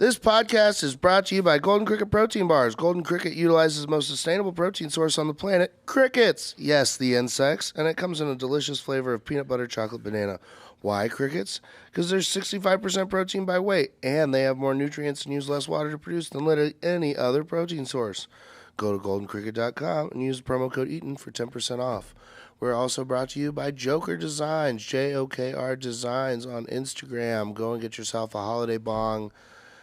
This podcast is brought to you by Golden Cricket Protein Bars. Golden Cricket utilizes the most sustainable protein source on the planet, crickets. Yes, the insects. And it comes in a delicious flavor of peanut butter chocolate banana. Why crickets? Because there's 65% protein by weight, and they have more nutrients and use less water to produce than literally any other protein source. Go to goldencricket.com and use the promo code EATON for 10% off. We're also brought to you by Joker Designs, Jokr Designs on Instagram. Go and get yourself a holiday bong.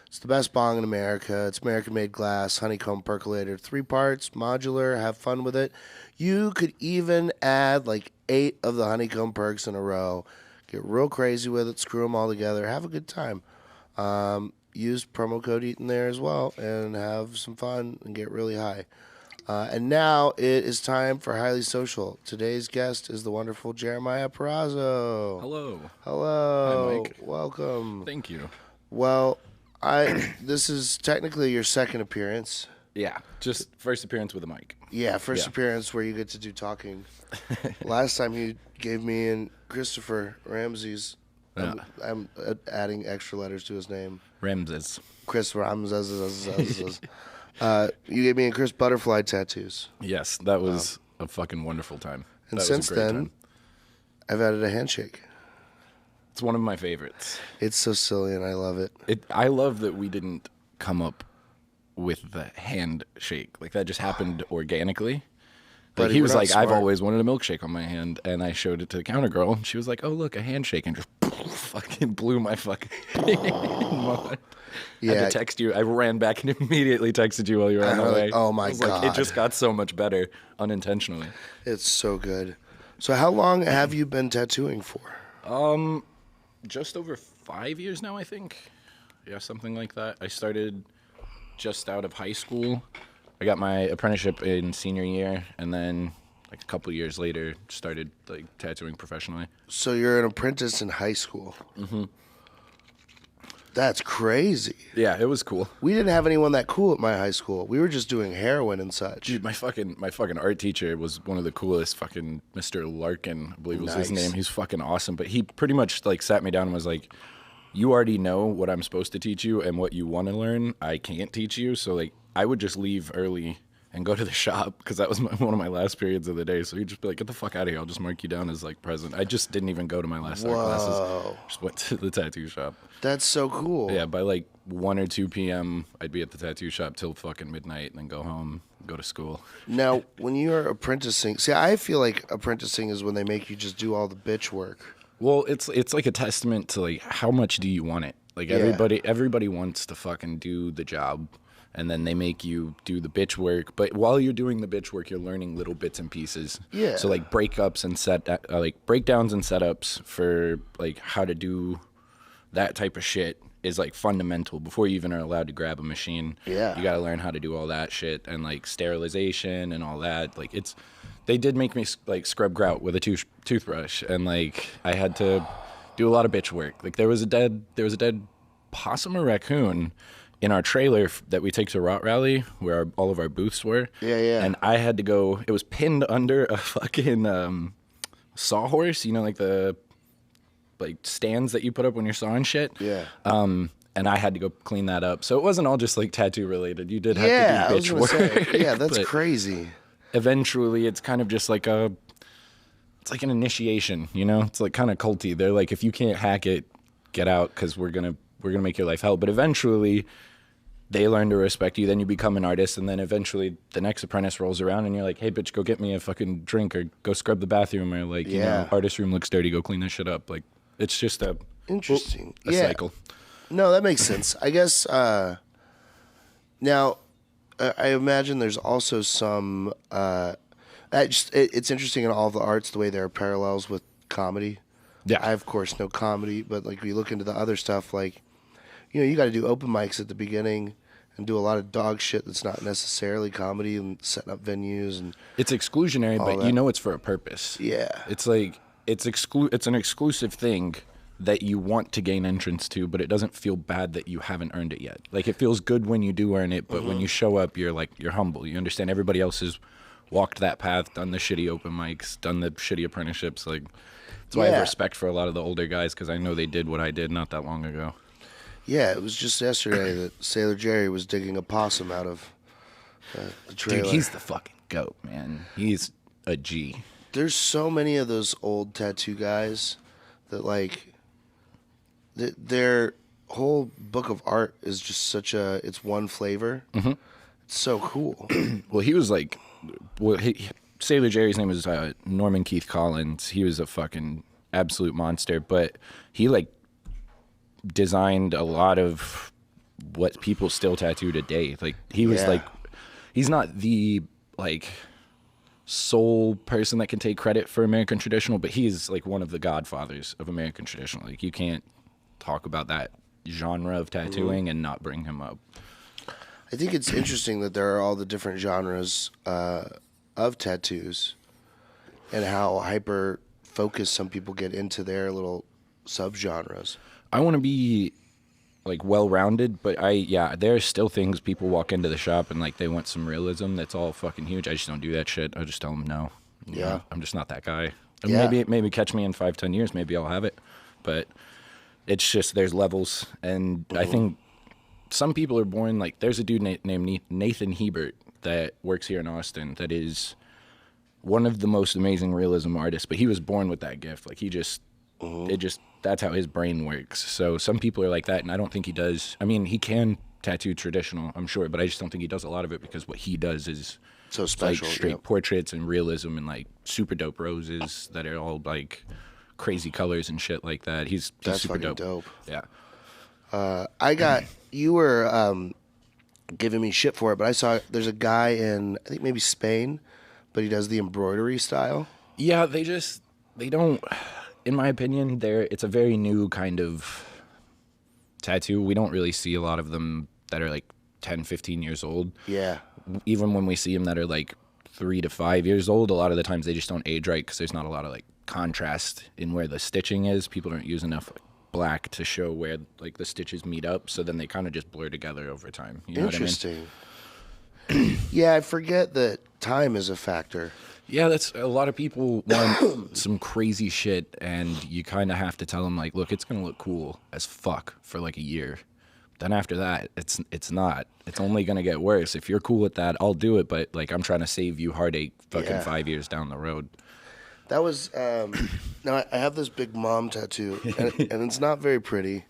It's the best bong in America. It's American-made glass, honeycomb percolator, 3 parts, modular, have fun with it. You could even add like 8 of the honeycomb perks in a row. Get real crazy with it, screw them all together, have a good time. Use promo code EATON there as well and have some fun and get really high. And now it is time for Highly Social. Today's guest is the wonderful Jeremiah Parazzo. Hello. Hello. Hi, Mike. Welcome. Thank you. Well, this is technically your second appearance. Yeah, just first appearance with a mic. Yeah, first appearance where you get to do talking. Last time you gave me and Christopher Ramsey's. I'm adding extra letters to his name. Ramses. Chris Ramses. You gave me and Chris butterfly tattoos. Yes, that was a fucking wonderful time. And since then, I've added a handshake. It's one of my favorites. It's so silly and I love it. I love that we didn't come up with the handshake. Like, that just happened organically. Like, he was like, I've always wanted a milkshake on my hand, and I showed it to the counter girl, and she was like, oh, look, a handshake, and just fucking blew my fucking mind. Yeah. I had to text you. I ran back and immediately texted you while you were on the way. Oh, my God. Like, it just got so much better unintentionally. It's so good. So how long have you been tattooing for? Just over 5 years now, I think. Yeah, something like that. I started just out of high school. I got my apprenticeship in senior year, and then like a couple years later, started like tattooing professionally. So you're an apprentice in high school. Mm-hmm. That's crazy. Yeah, it was cool. We didn't have anyone that cool at my high school. We were just doing heroin and such. Dude, my fucking art teacher was one of the coolest. Fucking Mr. Larkin, I believe was his name. He's fucking awesome. But he pretty much like sat me down and was like, you already know what I'm supposed to teach you and what you want to learn. I can't teach you. So like, I would just leave early and go to the shop because that was one of my last periods of the day. So he'd just be like, get the fuck out of here. I'll just mark you down as like present. I just didn't even go to my last art classes. Just went to the tattoo shop. That's so cool. Yeah, by like 1 or 2 p.m., I'd be at the tattoo shop till fucking midnight and then go home, go to school. Now, when you're apprenticing, see, I feel like apprenticing is when they make you just do all the bitch work. Well, it's like a testament to like how much do you want it? Like everybody wants to fucking do the job. And then they make you do the bitch work. But while you're doing the bitch work, you're learning little bits and pieces. Yeah. So like breakdowns and setups for like how to do that type of shit is like fundamental before you even are allowed to grab a machine. Yeah. You got to learn how to do all that shit and like sterilization and all that. Like they did make me like scrub grout with a toothbrush, and like I had to do a lot of bitch work. Like there was a dead possum or raccoon in our trailer that we take to Rot Rally, where all of our booths were. Yeah. And I had to go, it was pinned under a fucking sawhorse, you know, like the stands that you put up when you're sawing shit. Yeah. And I had to go clean that up. So it wasn't all just like tattoo related. You did have to do bitch work. Yeah, that's crazy. Eventually, it's kind of just like it's like an initiation, you know? It's like kind of culty. They're like, if you can't hack it, get out, because we're gonna make your life hell. But eventually, they learn to respect you, then you become an artist, and then eventually the next apprentice rolls around and you're like, hey, bitch, go get me a fucking drink, or go scrub the bathroom, or like, you know, artist room looks dirty, go clean this shit up. Like, it's just a cycle. No, that makes sense. I guess now I imagine there's also some it's interesting in all of the arts the way there are parallels with comedy. Yeah, I of course know comedy, but like you look into the other stuff, like, you know, you got to do open mics at the beginning and do a lot of dog shit that's not necessarily comedy, and setting up venues, and it's exclusionary, but you know it's for a purpose. Yeah, it's like it's an exclusive thing that you want to gain entrance to, but it doesn't feel bad that you haven't earned it yet. Like, it feels good when you do earn it, but when you show up, you're humble. You understand everybody else has walked that path, done the shitty open mics, done the shitty apprenticeships. Like, that's why I have respect for a lot of the older guys, because I know they did what I did not that long ago. Yeah, it was just yesterday that Sailor Jerry was digging a possum out of the trailer. Dude, he's the fucking goat, man. He's a G. There's so many of those old tattoo guys that, like, their whole book of art is just it's one flavor. Mm-hmm. It's so cool. Well, he was like, Sailor Jerry's name was Norman Keith Collins. He was a fucking absolute monster, but he, like, designed a lot of what people still tattoo today. Like, he was like, he's not the, like, sole person that can take credit for American traditional, but he's like one of the godfathers of American traditional. Like, you can't talk about that genre of tattooing and not bring him up. I think it's interesting that there are all the different genres of tattoos and how hyper focused some people get into their little subgenres. I want to be, like, well-rounded, but there's still things people walk into the shop and, like, they want some realism. That's all fucking huge. I just don't do that shit. I just tell them no. You know, I'm just not that guy. Maybe catch me in 5-10 years. Maybe I'll have it. But it's just, there's levels. And I think some people are born, like, there's a dude named Nathan Hebert that works here in Austin that is one of the most amazing realism artists. But he was born with that gift. Like, he just, that's how his brain works. So some people are like that, and I don't think he does. I mean, he can tattoo traditional, I'm sure, but I just don't think he does a lot of it because what he does is so special, like straight portraits and realism and, like, super dope roses that are all, like, crazy colors and shit like that. He's That's super fucking dope. Yeah. You were giving me shit for it, but I saw there's a guy in, I think maybe Spain, but he does the embroidery style. Yeah, they don't. In my opinion, it's a very new kind of tattoo. We don't really see a lot of them that are like 10, 15 years old. Yeah. Even when we see them that are like 3 to 5 years old, a lot of the times they just don't age right because there's not a lot of, like, contrast in where the stitching is. People don't use enough, like, black to show where, like, the stitches meet up, so then they kind of just blur together over time. You know Interesting. What I mean? Yeah, I forget that time is a factor. Yeah, that's a lot of people want some crazy shit, and you kind of have to tell them, like, look, it's gonna look cool as fuck for like a year. Then after that, it's not. It's only gonna get worse. If you're cool with that, I'll do it. But, like, I'm trying to save you heartache fucking 5 years down the road. That was now I have this big mom tattoo, and it's not very pretty.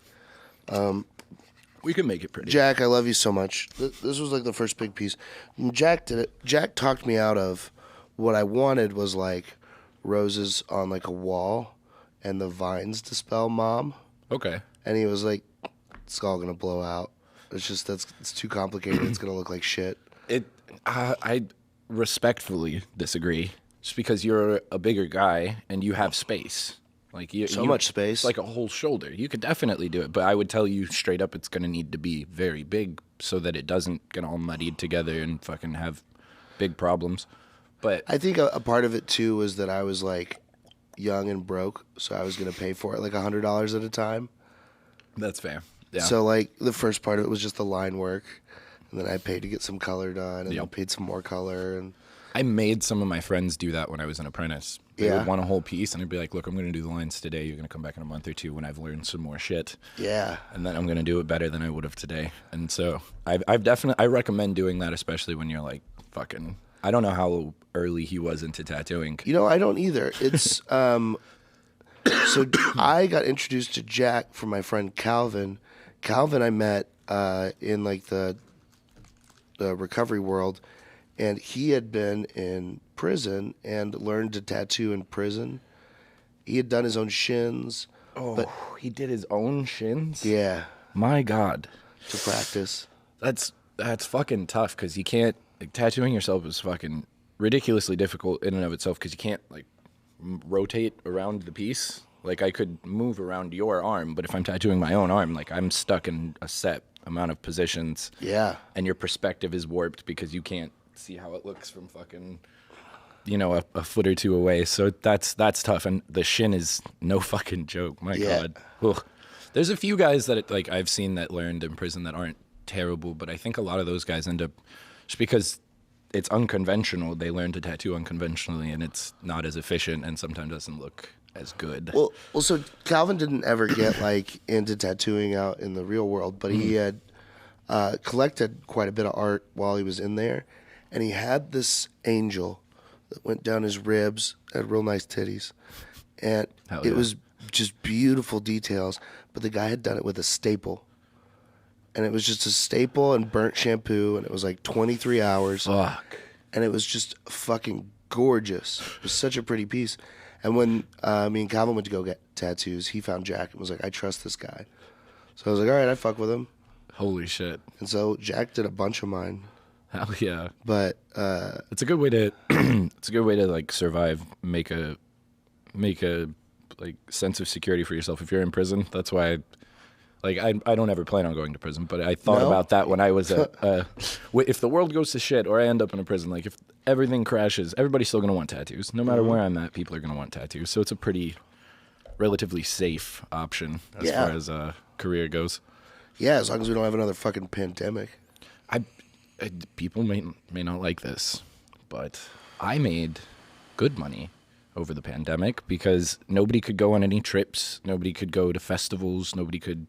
We can make it pretty. Jack, I love you so much. This was like the first big piece. And Jack did it. Jack talked me out of what I wanted was, like, roses on, like, a wall and the vines to spell mom. Okay. And he was like, it's all gonna blow out. It's too complicated. It's gonna look like shit. I respectfully disagree. Just because you're a bigger guy and you have space. Like, much space. Like a whole shoulder. You could definitely do it, but I would tell you straight up it's going to need to be very big so that it doesn't get all muddied together and fucking have big problems. But I think a part of it, too, was that I was, like, young and broke, so I was going to pay for it, like, $100 at a time. That's fair. Yeah. So, like, the first part of it was just the line work, and then I paid to get some color done, and then paid some more color, and I made some of my friends do that when I was an apprentice. They would want a whole piece, and I'd be like, look, I'm going to do the lines today. You're going to come back in a month or two when I've learned some more shit. Yeah. And then I'm going to do it better than I would have today. And so I've definitely, I recommend doing that, especially when you're, like, fucking, I don't know how early he was into tattooing. You know, I don't either. It's, so I got introduced to Jack from my friend Calvin. Calvin I met in, like, the recovery world. And he had been in prison and learned to tattoo in prison. He had done his own shins. Oh, but he did his own shins? Yeah. My God. To practice. That's fucking tough because you can't, like, tattooing yourself is fucking ridiculously difficult in and of itself because you can't, like, rotate around the piece. Like, I could move around your arm, but if I'm tattooing my own arm, like, I'm stuck in a set amount of positions. Yeah. And your perspective is warped because you can't see how it looks from fucking, you know, a foot or two away. So that's tough. And the shin is no fucking joke. My God. Ugh. There's a few guys that, like, I've seen that learned in prison that aren't terrible, but I think a lot of those guys end up, just because it's unconventional, they learn to tattoo unconventionally, and it's not as efficient and sometimes doesn't look as good. Well, so Calvin didn't ever get like into tattooing out in the real world, but he had collected quite a bit of art while he was in there, and he had this angel that went down his ribs, had real nice titties, and it was just beautiful details. But the guy had done it with a staple, and it was just a staple and burnt shampoo, and it was like 23 hours. Fuck. And it was just fucking gorgeous. It was such a pretty piece. And when me and Calvin went to go get tattoos, he found Jack and was like, I trust this guy. So I was like, all right, I fuck with him. Holy shit. And so Jack did a bunch of mine. Hell yeah. But it's a good way to it's a good way to like survive, make a like sense of security for yourself if you're in prison. That's why I don't ever plan on going to prison, but I thought about that when I was if the world goes to shit or I end up in a prison, like if everything crashes, everybody's still going to want tattoos. No matter where I'm at, people are going to want tattoos. So it's a pretty relatively safe option as far as career goes. Yeah, as long as we don't have another fucking pandemic. People may not like this, but I made good money over the pandemic because nobody could go on any trips, nobody could go to festivals, nobody could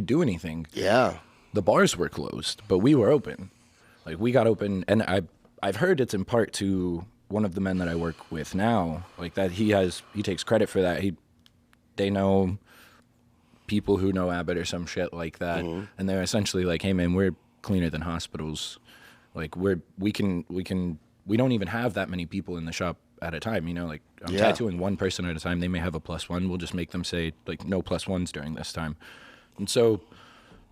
do anything. Yeah. The bars were closed, but we were open. Like we got open, and I've heard it's in part to one of the men that I work with now, like that he takes credit for that. They know people who know Abbott or some shit like that, and they're essentially like, hey man, we're cleaner than hospitals. Like we don't even have that many people in the shop at a time, you know, like I'm tattooing one person at a time. They may have a +1. We'll just make them say like no +1s during this time. And so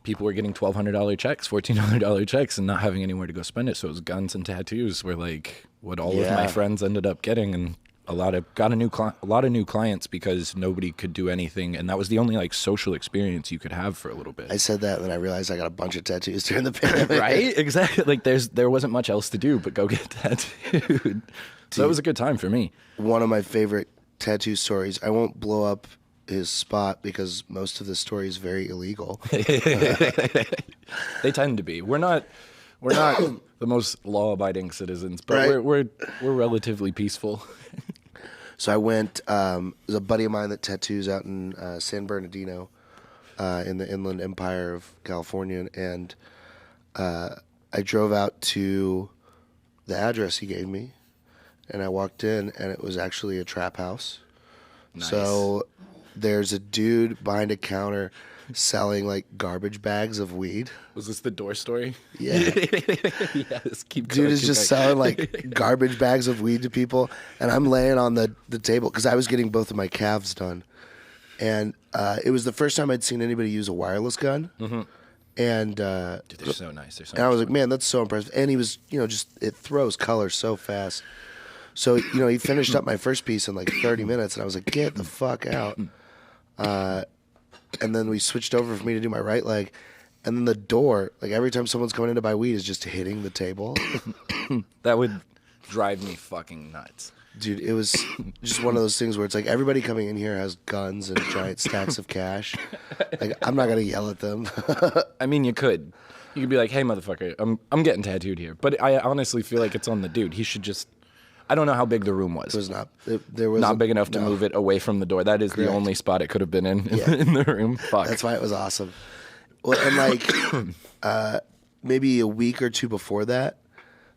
people were getting $1,200 checks, $1,400 checks and not having anywhere to go spend it. So it was guns and tattoos were like what all of my friends ended up getting. And a lot of new clients because nobody could do anything. And that was the only like social experience you could have for a little bit. I said that and then I realized I got a bunch of tattoos during the pandemic. Right? Exactly. Like there wasn't much else to do but go get tattooed. So it was a good time for me. One of my favorite tattoo stories, I won't blow up his spot because most of the story is very illegal. They tend to be. We're not the most law-abiding citizens, but we're relatively peaceful. So I went. There's a buddy of mine that tattoos out in San Bernardino, in the Inland Empire of California, and I drove out to the address he gave me, and I walked in, and it was actually a trap house. Nice. So there's a dude behind a counter selling like garbage bags of weed. Was this the door story? Yeah. Yes, keep going. Dude is just selling like garbage bags of weed to people, and I'm laying on the table because I was getting both of my calves done, and it was the first time I'd seen anybody use a wireless gun. Mm-hmm. And dude, they're so nice. They're so and I was like, man, that's so impressive. And he was, just it throws color so fast. So he finished up my first piece in like 30 minutes, and I was like, get the fuck out. And then we switched over for me to do my right leg. And then the door, like every time someone's coming in to buy weed, is just hitting the table. That would drive me fucking nuts. Dude, it was just one of those things where it's like everybody coming in here has guns and giant stacks of cash. Like, I'm not going to yell at them. I mean, you could. You could be like, hey, motherfucker, I'm getting tattooed here. But I honestly feel like it's on the dude. He should just... I don't know how big the room was. It was not. There was not big enough to move it away from the door. That is the only spot it could have been in the room. Fuck. That's why it was awesome. Well, and like maybe a week or two before that,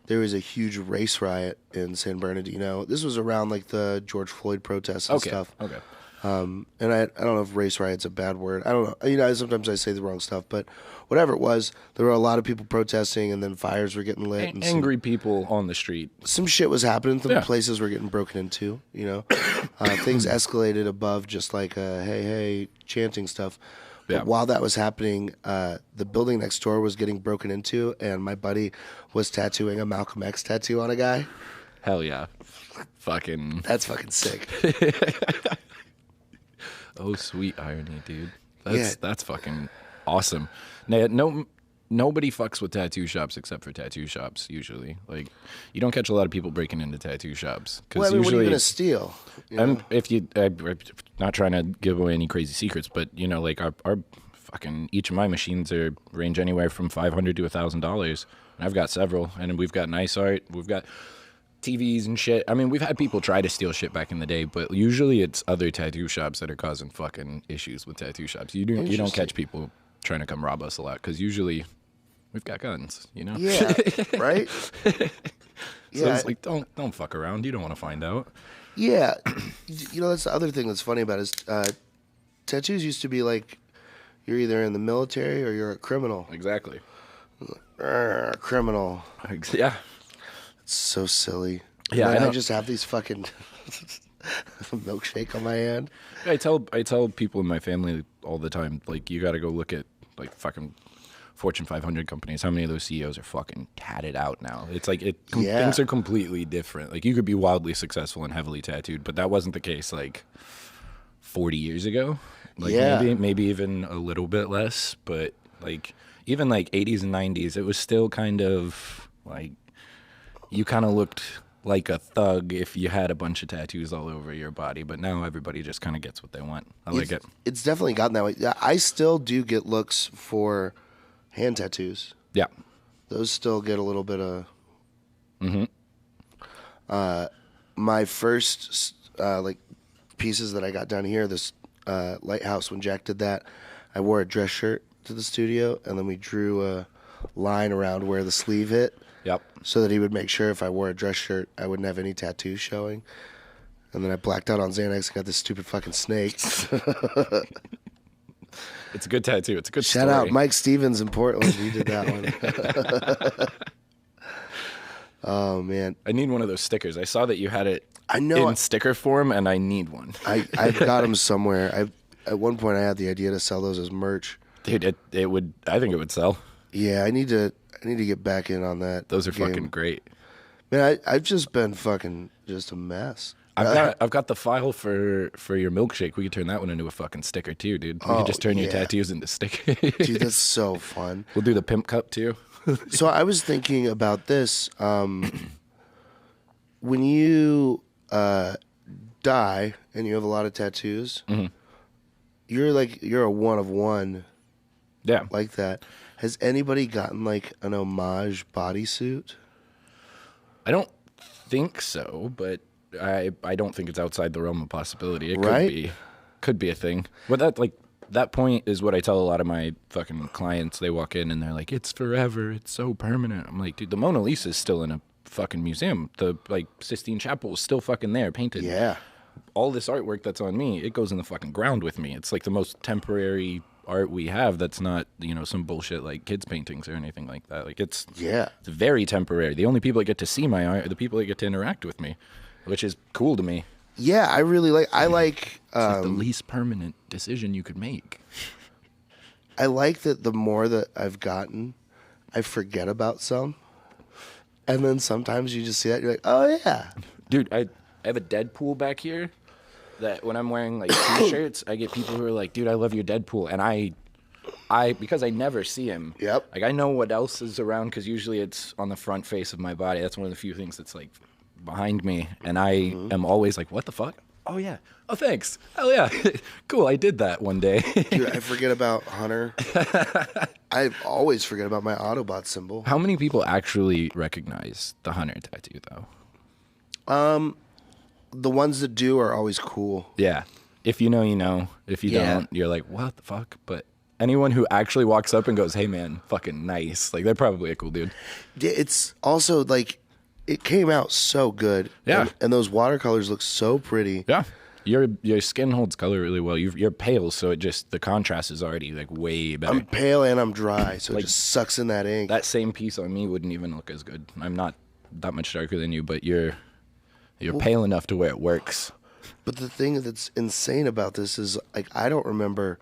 there was a huge race riot in San Bernardino. This was around like the George Floyd protests and stuff. Okay. And I don't know if race riot's a bad word. I don't know. Sometimes I say the wrong stuff, but whatever it was, there were a lot of people protesting, and then fires were getting lit. And angry people on the street. Some shit was happening. Some places were getting broken into. Things escalated above just like hey chanting stuff. But while that was happening, the building next door was getting broken into, and my buddy was tattooing a Malcolm X tattoo on a guy. Hell yeah. That's fucking sick. Oh, sweet irony, dude. That's fucking awesome. Now, nobody fucks with tattoo shops except for tattoo shops, usually. Like, you don't catch a lot of people breaking into tattoo shops. Well, usually, what are you going to steal? I'm not trying to give away any crazy secrets, but, like, our fucking, each of my machines range anywhere from $500 to $1,000. And I've got several, and we've got nice art. TVs and shit. I mean, we've had people try to steal shit back in the day, but usually it's other tattoo shops that are causing fucking issues with tattoo shops. You don't catch people trying to come rob us a lot because usually we've got guns, you know? Yeah, right? So it's like, don't fuck around. You don't want to find out. Yeah. You know, that's the other thing that's funny about it is tattoos used to be like you're either in the military or you're a criminal. Exactly. Criminal. Yeah. It's so silly. Yeah, I just have these fucking milkshake on my hand. I tell people in my family all the time, like, you got to go look at like fucking Fortune 500 companies. How many of those CEOs are fucking tatted out now? It's like things are completely different. Like, you could be wildly successful and heavily tattooed, but that wasn't the case like 40 years ago. Like, maybe even a little bit less, but like even like 80s and 90s, it was still kind of like you kind of looked like a thug if you had a bunch of tattoos all over your body, but now everybody just kind of gets what they want. I like it. It's definitely gotten that way. I still do get looks for hand tattoos. Yeah. Those still get a little bit of... my first like pieces that I got down here, this lighthouse, when Jack did that, I wore a dress shirt to the studio, and then we drew a line around where the sleeve hit. Yep. So that he would make sure if I wore a dress shirt, I wouldn't have any tattoos showing. And then I blacked out on Xanax and got this stupid fucking snake. It's a good tattoo. It's a good Shout story. out Mike Stevens in Portland. He did that one. Oh, man. I need one of those stickers. I saw that you had it in sticker form, and I need one. I've got them somewhere. At one point, I had the idea to sell those as merch. Dude, it would. I think it would sell. Yeah, I need to get back in on that. Those are fucking great. Man, I've just been fucking just a mess. I've got the file for your milkshake. We could turn that one into a fucking sticker too, dude. We could just turn your tattoos into stickers. Dude, that's so fun. We'll do the pimp cup too. So I was thinking about this. When you die and you have a lot of tattoos, you're a one of one. Yeah. Like that. Has anybody gotten like an homage bodysuit? I don't think so, but I don't think it's outside the realm of possibility. It could be a thing. But that point is what I tell a lot of my fucking clients. They walk in and they're like, "It's forever. It's so permanent." I'm like, dude, the Mona Lisa is still in a fucking museum. The Sistine Chapel is still fucking there, painted. Yeah. All this artwork that's on me, it goes in the fucking ground with me. It's like the most temporary art we have that's not, some bullshit like kids paintings or anything like that. Like, it's very temporary. The only people that get to see my art are the people that get to interact with me, which is cool to me. Yeah, I really like it's like the least permanent decision you could make. I like that the more that I've gotten, I forget about some. And then sometimes you just see that, you're like, oh yeah. Dude, I have a Deadpool back here that when I'm wearing like t-shirts, I get people who are like, dude, I love your Deadpool. And I because I never see him. Yep. Like, I know what else is around because usually it's on the front face of my body. That's one of the few things that's like behind me. And I am always like, what the fuck? Oh yeah. Oh, thanks. Hell yeah. Cool. I did that one day. Dude, I forget about Hunter. I always forget about my Autobot symbol. How many people actually recognize the Hunter tattoo though? The ones that do are always cool. Yeah. If you know, you know. If you don't, you're like, what the fuck? But anyone who actually walks up and goes, hey man, fucking nice. Like, they're probably a cool dude. It's also like, it came out so good. Yeah. And those watercolors look so pretty. Yeah. Your skin holds color really well. You're pale, so the contrast is already like way better. I'm pale and I'm dry, so it just sucks in that ink. That same piece on me wouldn't even look as good. I'm not that much darker than you, but you're pale enough to where it works. But the thing that's insane about this is, like, I don't remember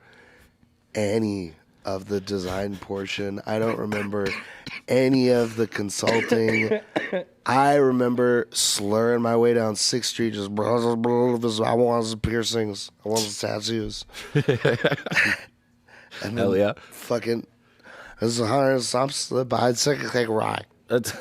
any of the design portion. I don't remember any of the consulting. I remember slurring my way down 6th Street, just, I want some piercings. I want some tattoos. And hell yeah. Fucking, this is 100 something, but I'd take a ride. That's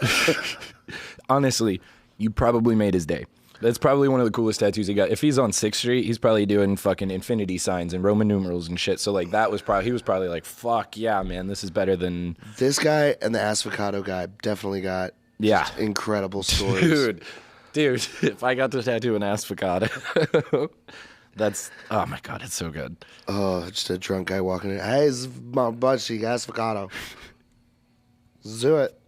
honestly, you probably made his day. That's probably one of the coolest tattoos he got. If he's on 6th Street, he's probably doing fucking infinity signs and Roman numerals and shit. So like he was probably like, fuck yeah, man, this is better than... This guy and the Asfocado guy definitely got incredible stories. Dude, Dude, if I got to tattoo an avocado, that's, oh my God, it's so good. Oh, just a drunk guy walking in. Hey, this is my butt cheek, avocado. Let's do it.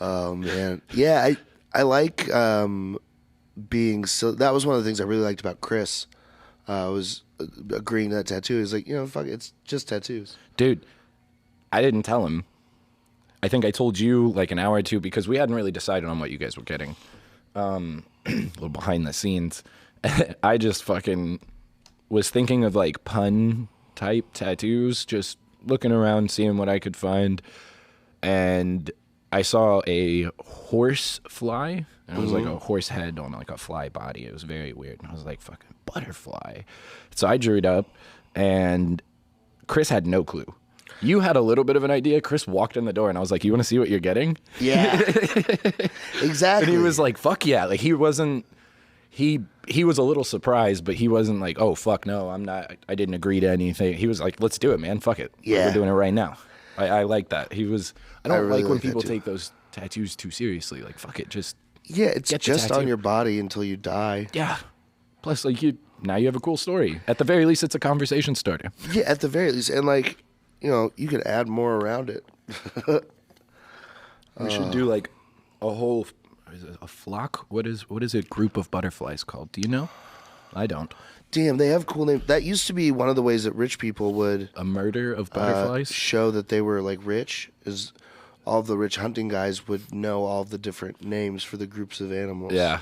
Oh, man. Yeah, I like being so. That was one of the things I really liked about Chris. Was agreeing to that tattoo. He's like, fuck it, it's just tattoos. Dude, I didn't tell him. I think I told you like an hour or two because we hadn't really decided on what you guys were getting. A little behind the scenes. I just fucking was thinking of like pun type tattoos, just looking around, seeing what I could find. And I saw a horse fly, and it was like a horse head on like a fly body. It was very weird. And I was like, fucking butterfly. So I drew it up, and Chris had no clue. You had a little bit of an idea. Chris walked in the door, and I was like, you want to see what you're getting? Yeah. Exactly. And he was like, fuck yeah. Like, he wasn't, he was a little surprised, but he wasn't like, oh, fuck, no, I'm not, I didn't agree to anything. He was like, let's do it, man. Fuck it. Yeah. We're doing it right now. I like that. He was, I don't really like when like that people too. take those tattoos too seriously. Like, fuck it. Just, Yeah, it's get the just tattoo. on your body until you die. yeah. Plus, like, now you have a cool story. At the very least, it's a conversation starter. Yeah, at the very least. And like, you could add more around it. We should do like a whole, is it a flock? What is a group of butterflies called? Do you know? I don't. Damn, they have cool names. That used to be one of the ways that rich people would A murder of butterflies? show that they were like rich. Is all of the rich hunting guys would know all of the different names for the groups of animals. Yeah.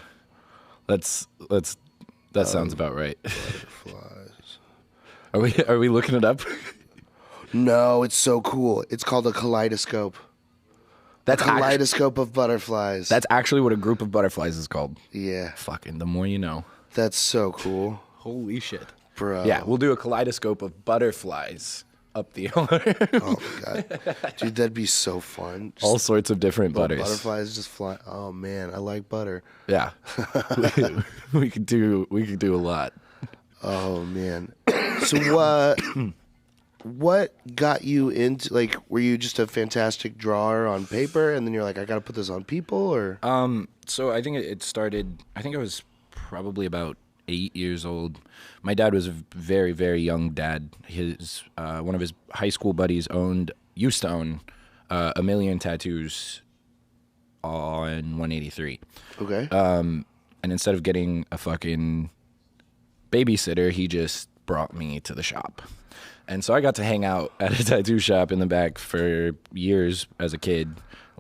That sounds about right. Butterflies. Are we looking it up? No, it's so cool. It's called a kaleidoscope. That's Kaleidoscope of butterflies. That's actually what a group of butterflies is called. Yeah, Fucking the more you know. that's so cool, Holy shit. bro. Yeah, we'll do a kaleidoscope of butterflies up the arm. Oh my god, dude, that'd be so fun. Just All sorts of different butters. butterflies just fly. Oh man, I like butter. Yeah. we could do a lot. Oh man. So what got you into, like, were you just a fantastic drawer on paper and then you're like, I gotta put this on people, or? So I think it started, I think I was probably about 8 years old. My dad was a very, very young dad. His one of his high school buddies used to own a million tattoos on 183. Okay. And instead of getting a fucking babysitter, he just brought me to the shop. And so I got to hang out at a tattoo shop in the back for years as a kid.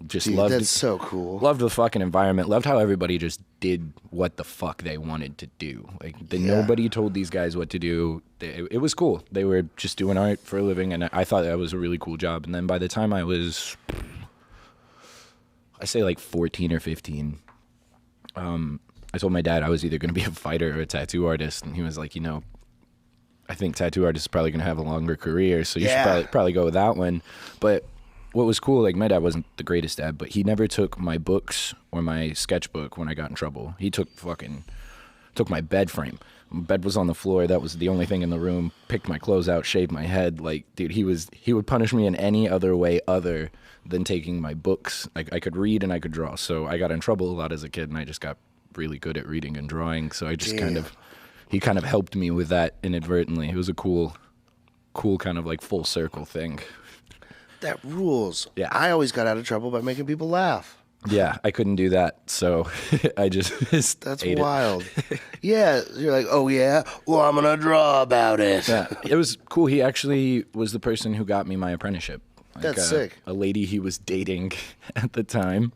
Just Dude, loved that's so cool. Loved the fucking environment. Loved how everybody just did what the fuck they wanted to do. Like, nobody told these guys what to do. It was cool. They were just doing art for a living, and I thought that was a really cool job. And then by the time I was, I say like 14 or 15, I told my dad I was either going to be a fighter or a tattoo artist, and he was like, I think tattoo artist is probably going to have a longer career, so you should probably go with that one. But what was cool, like, my dad wasn't the greatest dad, but he never took my books or my sketchbook when I got in trouble. He took my bed frame. My bed was on the floor. That was the only thing in the room. Picked my clothes out, shaved my head. Like, dude, he would punish me in any other way other than taking my books. I could read and I could draw. So I got in trouble a lot as a kid, and I just got really good at reading and drawing. So I just he kind of helped me with that inadvertently. It was a cool kind of like full circle thing. That rules. Yeah. I always got out of trouble by making people laugh. Yeah, I couldn't do that, so I just That's ate it. wild. Yeah, you're like, oh yeah, well, I'm gonna draw about it. Yeah, it was cool. He actually was the person who got me my apprenticeship. Like, That's sick. A lady he was dating at the time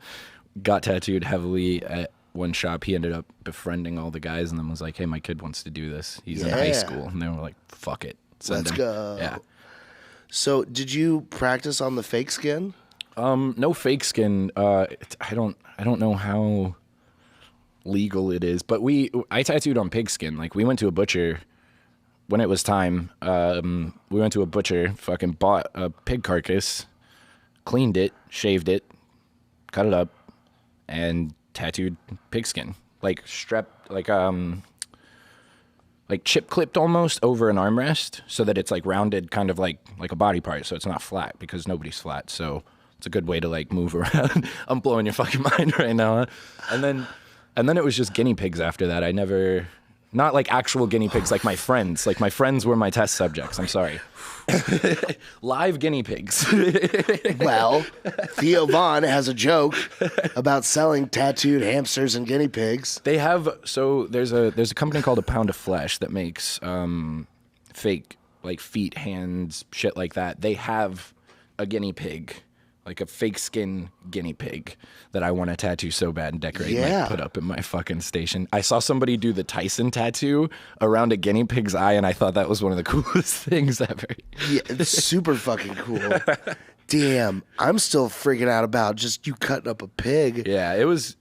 got tattooed heavily at one shop. He ended up befriending all the guys and then was like, hey, my kid wants to do this. He's in high Yeah. schoal. And they were like, fuck it. Send Let's him. go. Yeah. So, did you practice on the fake skin? No fake skin. I don't know how legal it is, but I tattooed on pig skin. Like, we went to a butcher when it was time. We went to a butcher, fucking bought a pig carcass, cleaned it, shaved it, cut it up, and tattooed pigskin, like chip clipped almost over an armrest, so that it's like rounded, kind of like a body part, so it's not flat because nobody's flat. So It's a good way to like move around. I'm blowing your fucking mind right now, huh? And then it was just guinea pigs after that. I never, not like actual guinea pigs, like my friends. Like my friends were my test subjects. I'm sorry. Live guinea pigs. Well, Theo Vaughn has a joke about selling tattooed hamsters and guinea pigs. They have, so there's a company called A Pound of Flesh that makes fake like feet, hands, shit like that. They have a guinea pig, like a fake skin guinea pig that I want to tattoo so bad and decorate and like, put up in my fucking station. I saw somebody do the Tyson tattoo around a guinea pig's eye, and I thought that was one of the coolest things ever. Yeah, it's super fucking cool. Damn, I'm still freaking out about just you cutting up a pig. Yeah, it was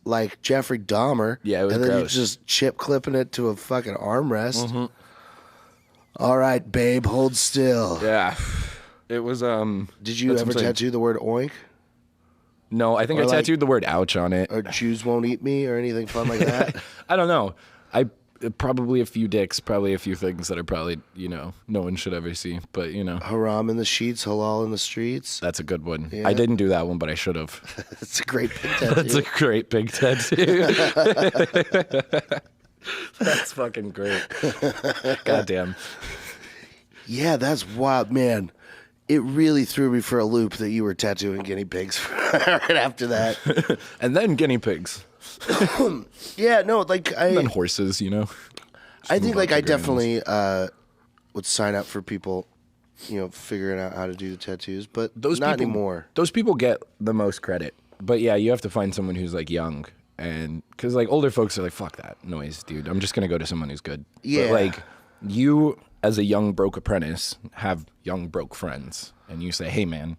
like Jeffrey Dahmer. Yeah, it was and then gross. You just chip clipping it to a fucking armrest. Mm-hmm. All right, babe, hold still. Yeah. It was Did you ever tattoo the word oink? No, I think I tattooed the word ouch on it. Or Jews won't eat me or anything fun like that? I don't know. I probably a few dicks, probably a few things that are probably, no one should ever see, but Haram in the sheets, halal in the streets. That's a good one. Yeah. I didn't do that one, but I should have. It's a great pig tattoo. That's a great pig tattoo. That's fucking great. Goddamn. Yeah, that's wild, man. It really threw me for a loop that you were tattooing guinea pigs right after that. And then guinea pigs. Yeah, no, like and then horses, I think like I definitely would sign up for people, figuring out how to do the tattoos, but not anymore. Those people get the most credit. But yeah, you have to find someone who's like young, and because like older folks are like, fuck that noise, dude. I'm just gonna go to someone who's good. Yeah. But like you, as a young broke apprentice, have young broke friends, and you say, hey man,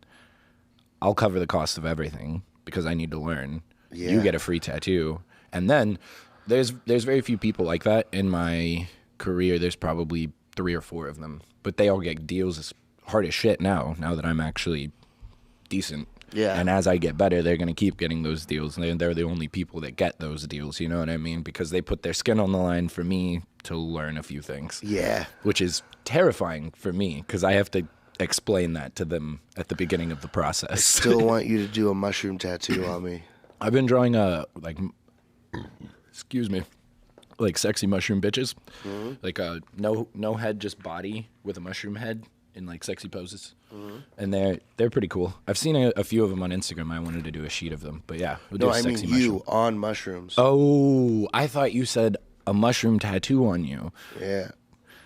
I'll cover the cost of everything because I need to learn. Yeah. You get a free tattoo. And then there's very few people like that in my career. There's probably 3 or 4 of them, but they all get deals as hard as shit now that I'm actually decent. Yeah. And as I get better, they're going to keep getting those deals. And they're the only people that get those deals, you know what I mean? Because they put their skin on the line for me to learn a few things. Yeah. Which is terrifying for me because I have to explain that to them at the beginning of the process. I still want you to do a mushroom tattoo on me. I've been drawing like sexy mushroom bitches, like no head, just body with a mushroom head in like sexy poses, and they're pretty cool. I've seen a few of them on Instagram. I wanted to do a sheet of them, but yeah, we'll do a sexy mushroom. You on mushrooms. Oh, I thought you said a mushroom tattoo on you. Yeah.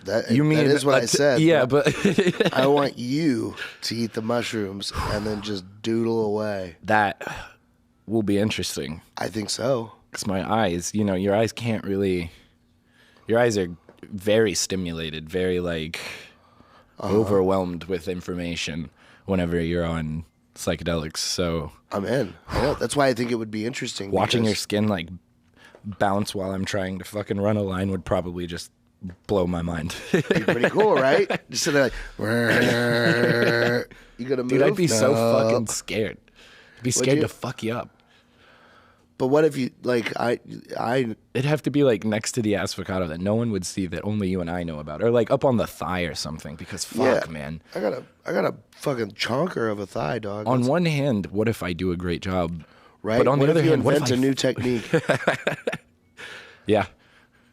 That is what I said. Yeah, but I want you to eat the mushrooms and then just doodle away. That will be interesting. I think so. Because my eyes, your eyes can't really... Your eyes are very stimulated, very, like, overwhelmed with information whenever you're on psychedelics, so... I'm in. I know. That's why I think it would be interesting. Watching your skin, like, bounce while I'm trying to fucking run a line would probably just blow my mind. Be pretty cool, right? Just sitting there like... You gonna move? Dude, I'd be so fucking scared. I'd be scared to fuck you up. But what if you like It'd have to be like next to the avocado that no one would see, that only you and I know about, or like up on the thigh or something. Because fuck, man, I got a fucking chonker of a thigh, dog. On one hand, what if I do a great job? Right. But on the other hand, what if invent a new technique? Yeah,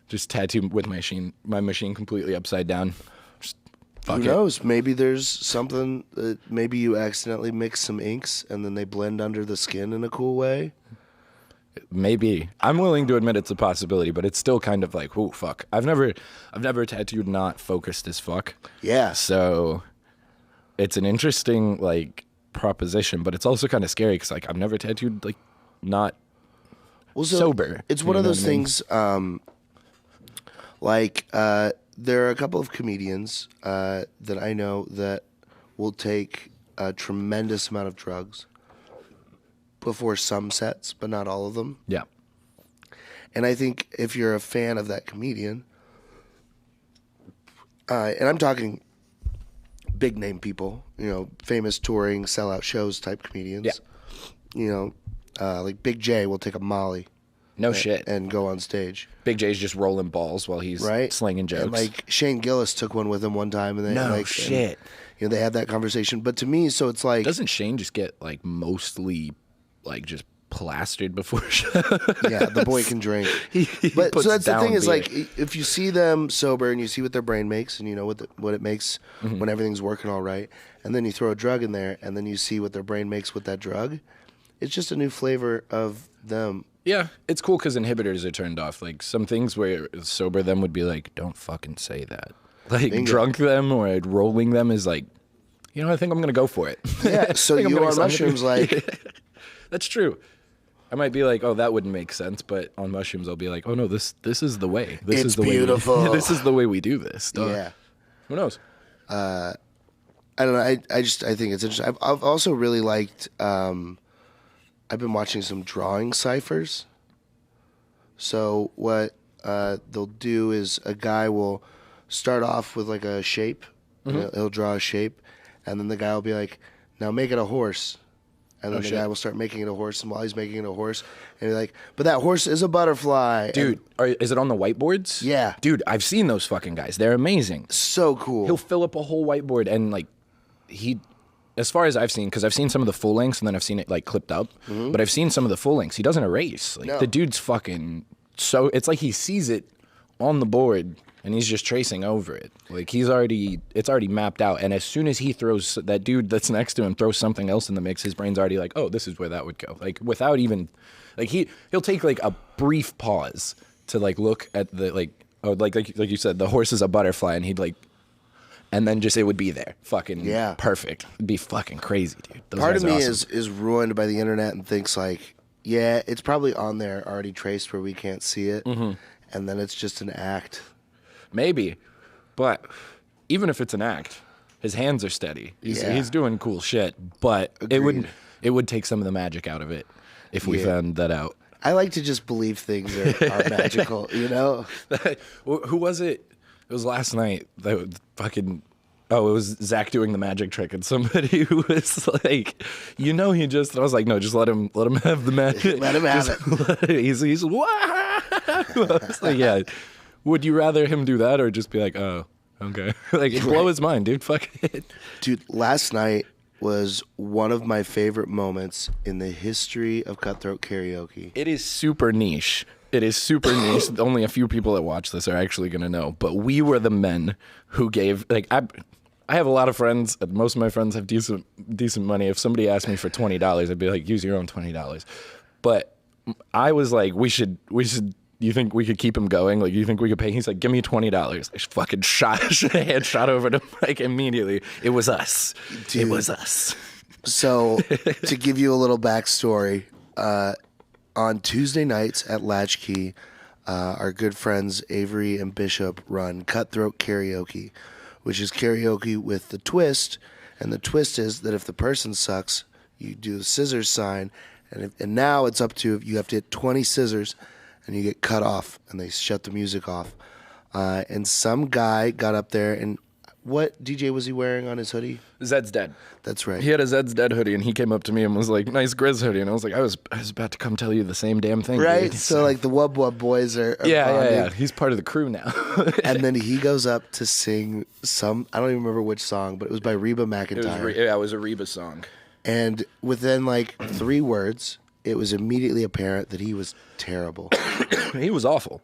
just tattoo with my machine completely upside down. Just fuck it. Who knows? Maybe there's something. Maybe you accidentally mix some inks and then they blend under the skin in a cool way. Maybe. I'm willing to admit it's a possibility, but it's still kind of like, oh fuck. I've never tattooed not focused as fuck. Yeah. So it's an interesting like proposition, but it's also kind of scary because like I've never tattooed like not sober. It's one of those things. There are a couple of comedians that I know that will take a tremendous amount of drugs before some sets, but not all of them. Yeah. And I think if you're a fan of that comedian, and I'm talking big name people, famous touring, sellout shows type comedians. Yeah. Like Big J will take a Molly No shit. And go on stage. Big J's just rolling balls while he's slinging jokes. And like Shane Gillis took one with him one time, and they shit. And, they had that conversation. But to me, so it's like, doesn't Shane just get like mostly like just plastered before show? Yeah, the boy can drink. But so that's the thing is like, if you see them sober and you see what their brain makes, and you know what it makes when everything's working all right, and then you throw a drug in there, and then you see what their brain makes with that drug, it's just a new flavor of them. Yeah, it's cool because inhibitors are turned off. Like some things where sober them would be like, don't fucking say that. Like drunk them or rolling them is like, you know, I think I'm gonna go for it. Yeah, so you on mushrooms like. That's true. I might be like, oh, that wouldn't make sense, but on mushrooms I'll be like, oh no, this is the way. This is the beautiful. Way this is the way we do this. Duh. Yeah. Who knows? I don't know. I think it's interesting. I've also really liked. I've been watching some drawing ciphers. So what they'll do is a guy will start off with like a shape. He'll draw a shape, and then the guy will be like, "Now make it a horse." And then the guy will start making it a horse, and while he's making it a horse, and he's like, "But that horse is a butterfly." Dude, is it on the whiteboards? Yeah. Dude, I've seen those fucking guys. They're amazing. So cool. He'll fill up a whole whiteboard, and like as far as I've seen, because I've seen some of the full lengths and then I've seen it like clipped up, but I've seen some of the full lengths. He doesn't erase. Like the dude's fucking it's like he sees it on the board and he's just tracing over it. Like it's already mapped out. And as soon as he throws that dude that's next to him throws something else in the mix, his brain's already like, oh, this is where that would go. Like without even like he'll take like a brief pause to like look at the like you said, the horse is a butterfly, and he'd like. And then just it would be there, fucking perfect. It'd be fucking crazy, dude. Part of me is ruined by the internet and thinks like, yeah, it's probably on there already traced where we can't see it, and then it's just an act. Maybe, but even if it's an act, his hands are steady. He's doing cool shit, but Agreed. it would take some of the magic out of it if we found that out. I like to just believe things are magical, you know. Who was it? It was last night. That fucking. Oh, it was Zach doing the magic trick, and somebody who was like, you know, he just. I was like, no, just let him have the magic. Let him have it. He's wow. I was like, yeah. Would you rather him do that or just be like, oh, okay, like blow his mind, dude? Fuck it, dude. Last night was one of my favorite moments in the history of Cutthroat Karaoke. It is super niche. It is super niche. Only a few people that watch this are actually going to know. But we were the men who gave, like, I have a lot of friends. And most of my friends have decent money. If somebody asked me for $20, I'd be like, use your own $20. But I was like, we should. You think we could keep him going? Like, you think we could pay? He's like, give me $20. I fucking shot over to him like immediately. It was us. Dude. It was us. So to give you a little backstory, on Tuesday nights at Latchkey, our good friends Avery and Bishop run Cutthroat Karaoke, which is karaoke with the twist. And the twist is that if the person sucks, you do the scissors sign. And now it's up to, you have to hit 20 scissors and you get cut off, and they shut the music off. And some guy got up there, and what DJ was he wearing on his hoodie? Zed's Dead. That's right. He had a Zed's Dead hoodie, and he came up to me and was like, nice Grizz hoodie. And I was like, I was about to come tell you the same damn thing. Right? Dude. So like the Wub Wub boys are yeah. He's part of the crew now. And then he goes up to sing some, I don't even remember which song, but it was by Reba McEntire. It was a Reba song. And within like 3 words, it was immediately apparent that he was terrible. He was awful.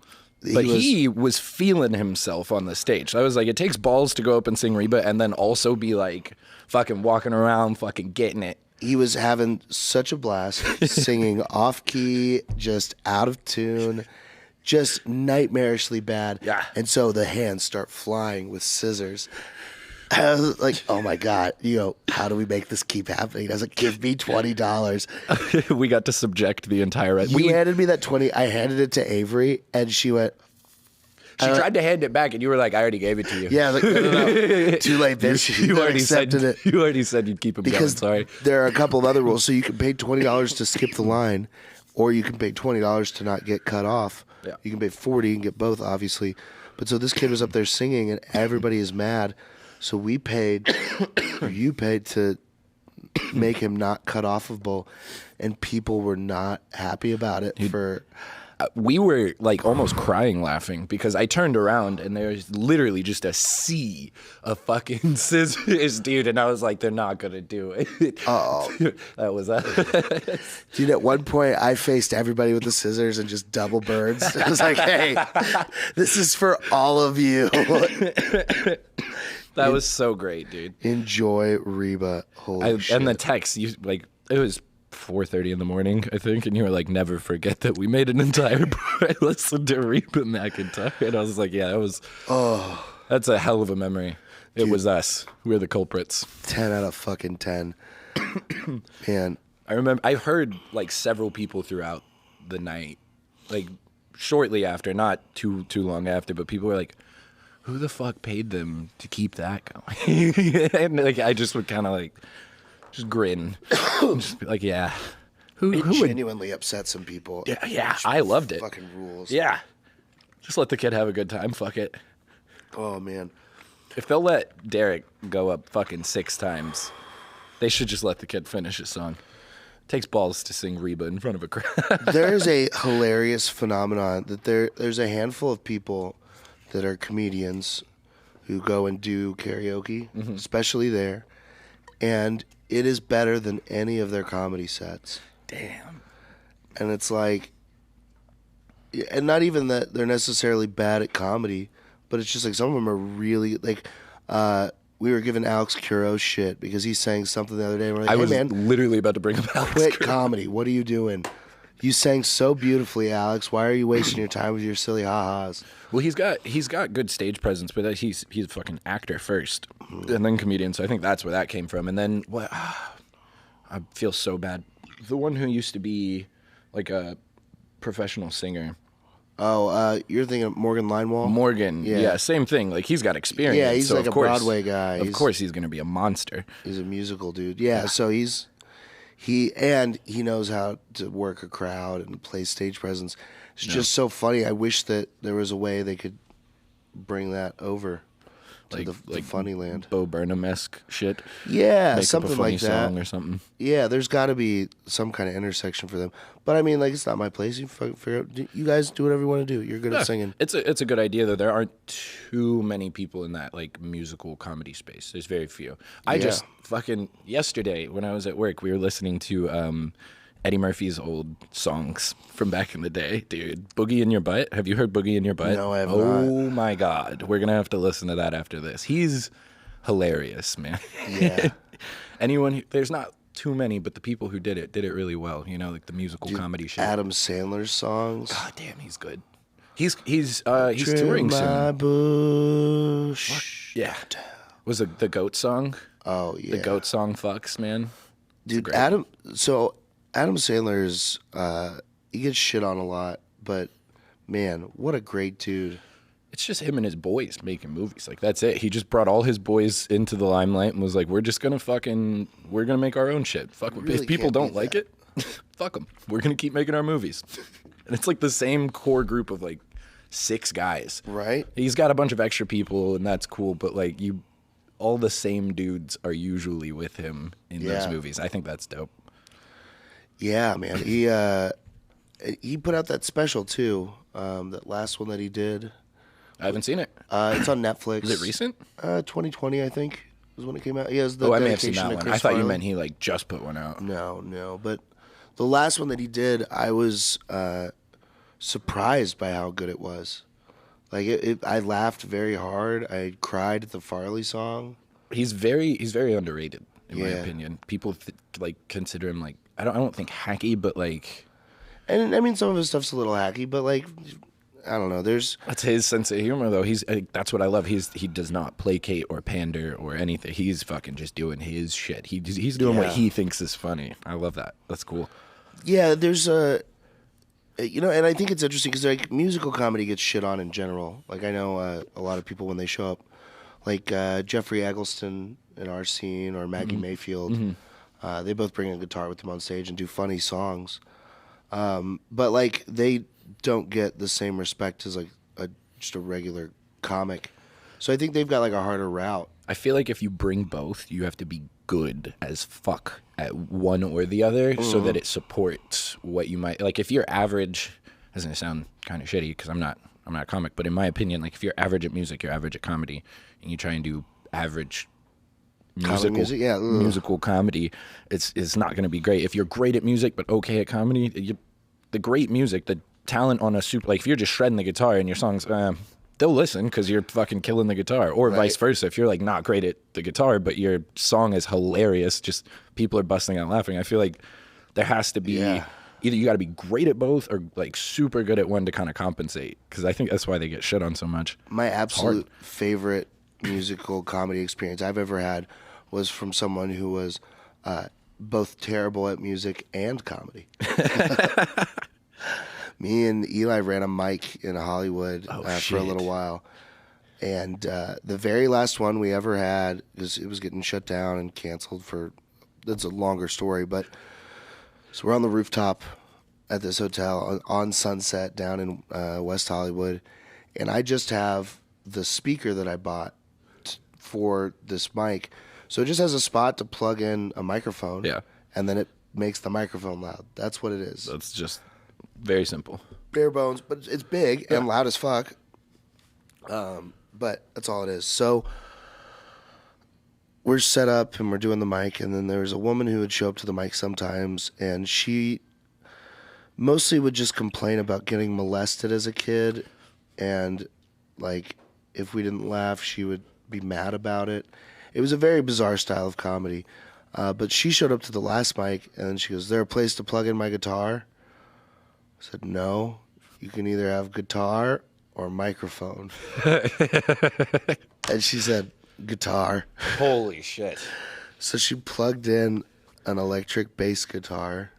But he was feeling himself on the stage. I was like, it takes balls to go up and sing Reba and then also be like fucking walking around, fucking getting it. He was having such a blast singing off key, just out of tune, just nightmarishly bad. Yeah. And so the hands start flying with scissors. I was like, oh my God, how do we make this keep happening? I was like, give me $20. We got to subject the entire... You handed me that 20. I handed it to Avery, and she went... She tried to hand it back, and you were like, I already gave it to you. Yeah, like, no. Too late, bitch. You already accepted it. You already said you'd keep him because going, sorry. There are a couple of other rules. So you can pay $20 to skip the line, or you can pay $20 to not get cut off. Yeah. You can pay $40 and get both, obviously. But so this kid was up there singing, and everybody is mad. So we paid, or you paid to make him not cut off of bowl, and people were not happy about it for we were like almost crying laughing because I turned around and there was literally just a sea of fucking scissors, dude. And I was like, they're not going to do it. Oh, that was dude, at one point I faced everybody with the scissors and just double birds. I was like, hey, this is for all of you. That was so great, dude. Enjoy Reba. Holy shit. And the text, it was 4:30 in the morning, I think, and you were like, never forget that we made an entire listen to Reba McEntire. And I was like, yeah, that's a hell of a memory. It was us. We're the culprits. 10 out of fucking 10. Man. I remember, I heard like several people throughout the night, like shortly after, not too long after, but people were like, who the fuck paid them to keep that going? And like, I just would kind of like, just grin. Just be like, yeah. Who would Genuinely upset some people. Yeah, I loved it. Fucking rules. Yeah. Just let the kid have a good time. Fuck it. Oh, man. If they'll let Derek go up fucking 6 times, they should just let the kid finish his song. It takes balls to sing Reba in front of a crowd. There's a hilarious phenomenon that there's a handful of people that are comedians who go and do karaoke, especially there. And it is better than any of their comedy sets. Damn. And it's like, and not even that they're necessarily bad at comedy, but it's just like some of them are really, like, we were giving Alex Curo shit because he sang something the other day. And we're like, I hey, was man, literally about to bring up Alex quit Curo. comedy. What are you doing? You sang so beautifully, Alex. Why are you wasting your time with your silly ha-has? Well, he's got good stage presence, but he's a fucking actor first, and then comedian. So I think that's where that came from. And then what? I feel so bad. The one who used to be like a professional singer. Oh, you're thinking of Morgan Linewall? Morgan, yeah, same thing. Like he's got experience. Yeah, he's so like of a course, Broadway guy. Of course, he's gonna be a monster. He's a musical dude. Yeah, so he knows how to work a crowd and play stage presence. It's just so funny. I wish that there was a way they could bring that over to the funny land. Bo Burnham-esque shit. Yeah, Make something up a funny like that. song or something. Yeah, there's got to be some kind of intersection for them. But I mean, like, it's not my place. You figure out. You guys do whatever you want to do. You're good at singing. It's a good idea though. There aren't too many people in that like musical comedy space. There's very few. I just fucking yesterday when I was at work, we were listening to Eddie Murphy's old songs from back in the day, dude. Boogie in Your Butt. Have you heard Boogie in Your Butt? No, I have not. Oh my God, we're gonna have to listen to that after this. He's hilarious, man. Yeah. There's not too many, but the people who did it really well. You know, like the musical comedy shit. Adam Sandler's songs. God damn, he's good. He's touring soon. My bush. Yeah. Was it the goat song? Oh yeah. The goat song fucks, man. Dude, Adam Sandler's he gets shit on a lot, but man, what a great dude. It's just him and his boys making movies. Like that's it. He just brought all his boys into the limelight and was like, we're gonna make our own shit. Fuck really if people can't don't beat like that. it, fuck them. We're gonna keep making our movies. And it's like the same core group of like 6 guys. Right? He's got a bunch of extra people and that's cool, but like all the same dudes are usually with him in those movies. I think that's dope. Yeah, man. He put out that special too. That last one that he did. I haven't seen it. It's on Netflix. Is it recent? 2020, I think, is when it came out. He has the Oh, I may have seen dedication that to one. Chris I thought you Farley. meant he like just put one out. No. But the last one that he did, I was surprised by how good it was. Like I laughed very hard. I cried at the Farley song. He's very underrated in my opinion. People like consider him like I don't think hacky, but like. And I mean, some of his stuff's a little hacky, but like, I don't know. That's his sense of humor, though. That's what I love. He does not placate or pander or anything. He's fucking just doing his shit. He's doing what he thinks is funny. I love that. That's cool. Yeah, there's and I think it's interesting because like musical comedy gets shit on in general. Like I know a lot of people when they show up, like Jeffrey Eggleston in our scene or Maggie Mayfield, they both bring a guitar with them on stage and do funny songs. But like they don't get the same respect as like just a regular comic. So I think they've got like a harder route. I feel like if you bring both, you have to be good as fuck at one or the other so that it supports what you might like. If you're average this is gonna sound kind of shitty because I'm not a comic, but in my opinion, like if you're average at music, you're average at comedy, and you try and do average musical comedy, it's not going to be great. If you're great at music but okay at comedy, the great music, the talent on a super, like if you're just shredding the guitar and your songs, they'll listen because you're fucking killing the guitar, or vice versa. If you're like not great at the guitar but your song is hilarious, just people are busting out laughing. I feel like there has to be either you got to be great at both or like super good at one to kind of compensate, because I think that's why they get shit on so much. My absolute favorite musical comedy experience I've ever had was from someone who was both terrible at music and comedy. Me and Eli ran a mic in Hollywood for a little while. And the very last one we ever had, because it was getting shut down and canceled for, that's a longer story, but so we're on the rooftop at this hotel on Sunset down in West Hollywood, and I just have the speaker that I bought for this mic. So it just has a spot to plug in a microphone, and then it makes the microphone loud. That's what it is. That's just very simple. Bare bones, but it's big and loud as fuck. But that's all it is. So we're set up and we're doing the mic, and then there's a woman who would show up to the mic sometimes, and she mostly would just complain about getting molested as a kid, and like if we didn't laugh, she would be mad about it. It was a very bizarre style of comedy. But she showed up to the last mic, and she goes, "Is there a place to plug in my guitar?" I said, "No. You can either have guitar or microphone." And she said, "Guitar." Holy shit. So she plugged in an electric bass guitar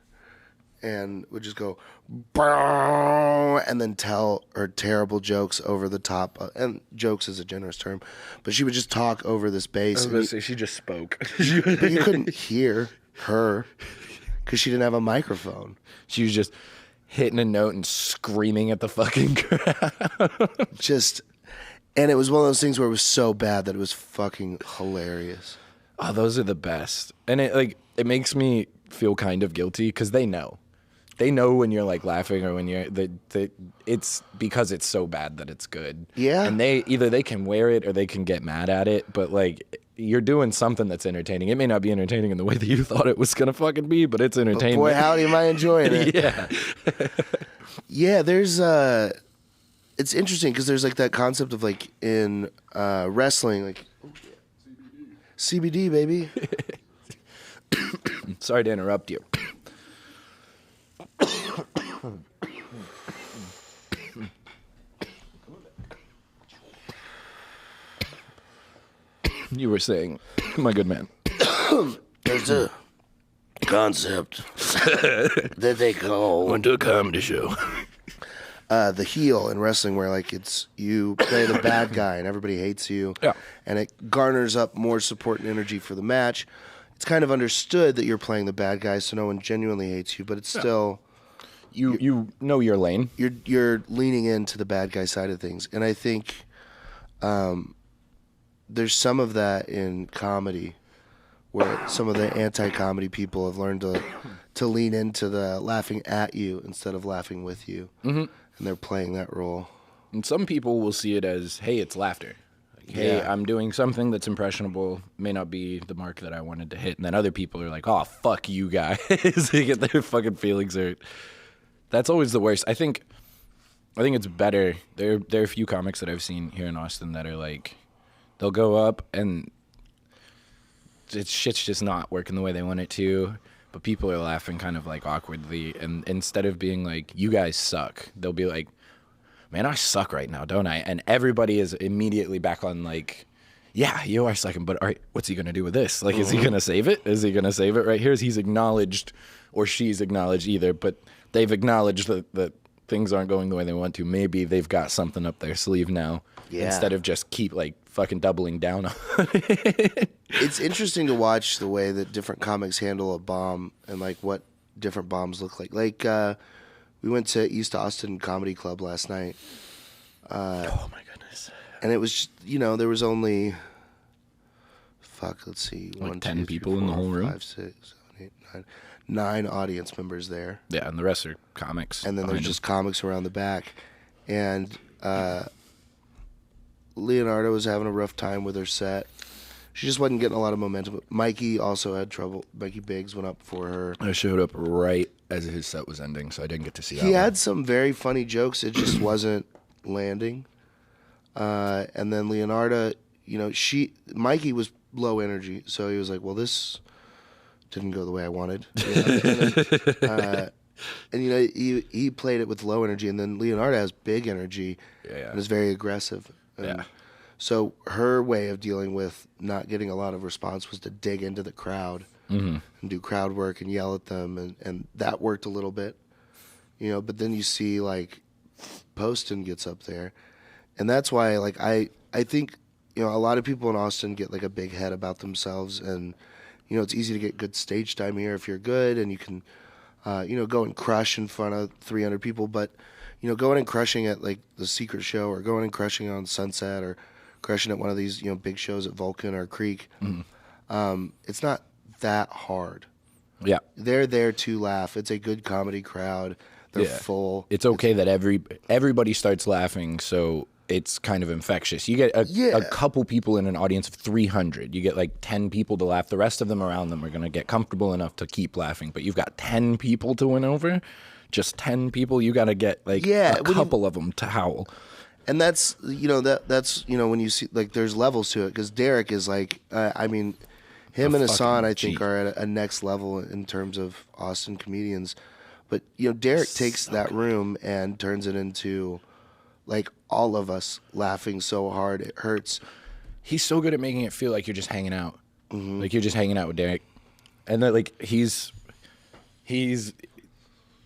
and would just go, "Bow," and then tell her terrible jokes over the top. And jokes is a generous term, but she would just talk over this bass. I was going to say, she just spoke. But you couldn't hear her because she didn't have a microphone. She was just hitting a note and screaming at the fucking crowd. And it was one of those things where it was so bad that it was fucking hilarious. Oh, those are the best. And it makes me feel kind of guilty because they know. They know when you're like laughing or when you're it's because it's so bad that it's good. Yeah. And they can wear it or they can get mad at it, but like you're doing something that's entertaining. It may not be entertaining in the way that you thought it was gonna fucking be, but it's entertaining. Boy, howdy am I enjoying it. Yeah. Yeah, there's it's interesting because there's like that concept of like in wrestling, like CBD, baby. Sorry to interrupt you. You were saying, my good man. There's a concept that they call Went to a comedy show. The heel in wrestling, where like it's you play the bad guy and everybody hates you, and it garners up more support and energy for the match. It's kind of understood that you're playing the bad guy, so no one genuinely hates you, but it's still you know your lane. You're leaning into the bad guy side of things, and I think there's some of that in comedy, where some of the anti-comedy people have learned to lean into the laughing at you instead of laughing with you, and they're playing that role. And some people will see it as, hey, it's laughter. Like, hey, I'm doing something that's impressionable, may not be the mark that I wanted to hit. And then other people are like, oh, fuck you guys. They get their fucking feelings hurt. That's always the worst. I think it's better. There are a few comics that I've seen here in Austin that are like, they'll go up and shit's just not working the way they want it to, but people are laughing kind of like awkwardly, and instead of being like, you guys suck, they'll be like, man, I suck right now, don't I? And everybody is immediately back on like, yeah, you are sucking, but all right, what's he gonna do with this? Like, is he gonna save it? Is he gonna save it right here? He's acknowledged, or she's acknowledged either, but they've acknowledged that things aren't going the way they want to. Maybe they've got something up their sleeve now, instead of just keep like fucking doubling down on it. It's interesting to watch the way that different comics handle a bomb and like what different bombs look like. Like we went to East Austin Comedy Club last night. Oh my goodness! And it was just, there was only let's see, like 1, 10 2, 3, people 4, in the whole room. 5, 6, 7, 8, 9 audience members there. Yeah, and the rest are comics. And then there's just comics around the back. And Leonardo was having a rough time with her set. She just wasn't getting a lot of momentum. Mikey also had trouble. Mikey Biggs went up for her. I showed up right as his set was ending, so I didn't get to see that. He had some very funny jokes. It just wasn't landing. And then Leonardo, Mikey was low energy, so he was like, well, this didn't go the way I wanted. And he played it with low energy, and then Leonardo has big energy and is very aggressive. And so her way of dealing with not getting a lot of response was to dig into the crowd and do crowd work and yell at them, and that worked a little bit, But then you see like Poston gets up there, and that's why like I think a lot of people in Austin get like a big head about themselves, and it's easy to get good stage time here if you're good, and you can go and crush in front of 300 people, but going and crushing at like the Secret Show, or going and crushing on Sunset, or crushing at one of these big shows at Vulcan or Creek, it's not that hard. Yeah, they're there to laugh. It's a good comedy crowd. They're full. It's okay that everybody starts laughing, so it's kind of infectious. You get a couple people in an audience of 300. You get like 10 people to laugh. The rest of them around them are going to get comfortable enough to keep laughing. But you've got 10 people to win over. Just 10 people. You got to get like a couple of them to howl. And that's when you see like there's levels to it, because Derek is like him and Hassan I think are at a next level in terms of Austin comedians. But Derek takes that room and turns it into like all of us laughing so hard it hurts. He's so good at making it feel like you're just hanging out. Like you're just hanging out with Derek. And that like he's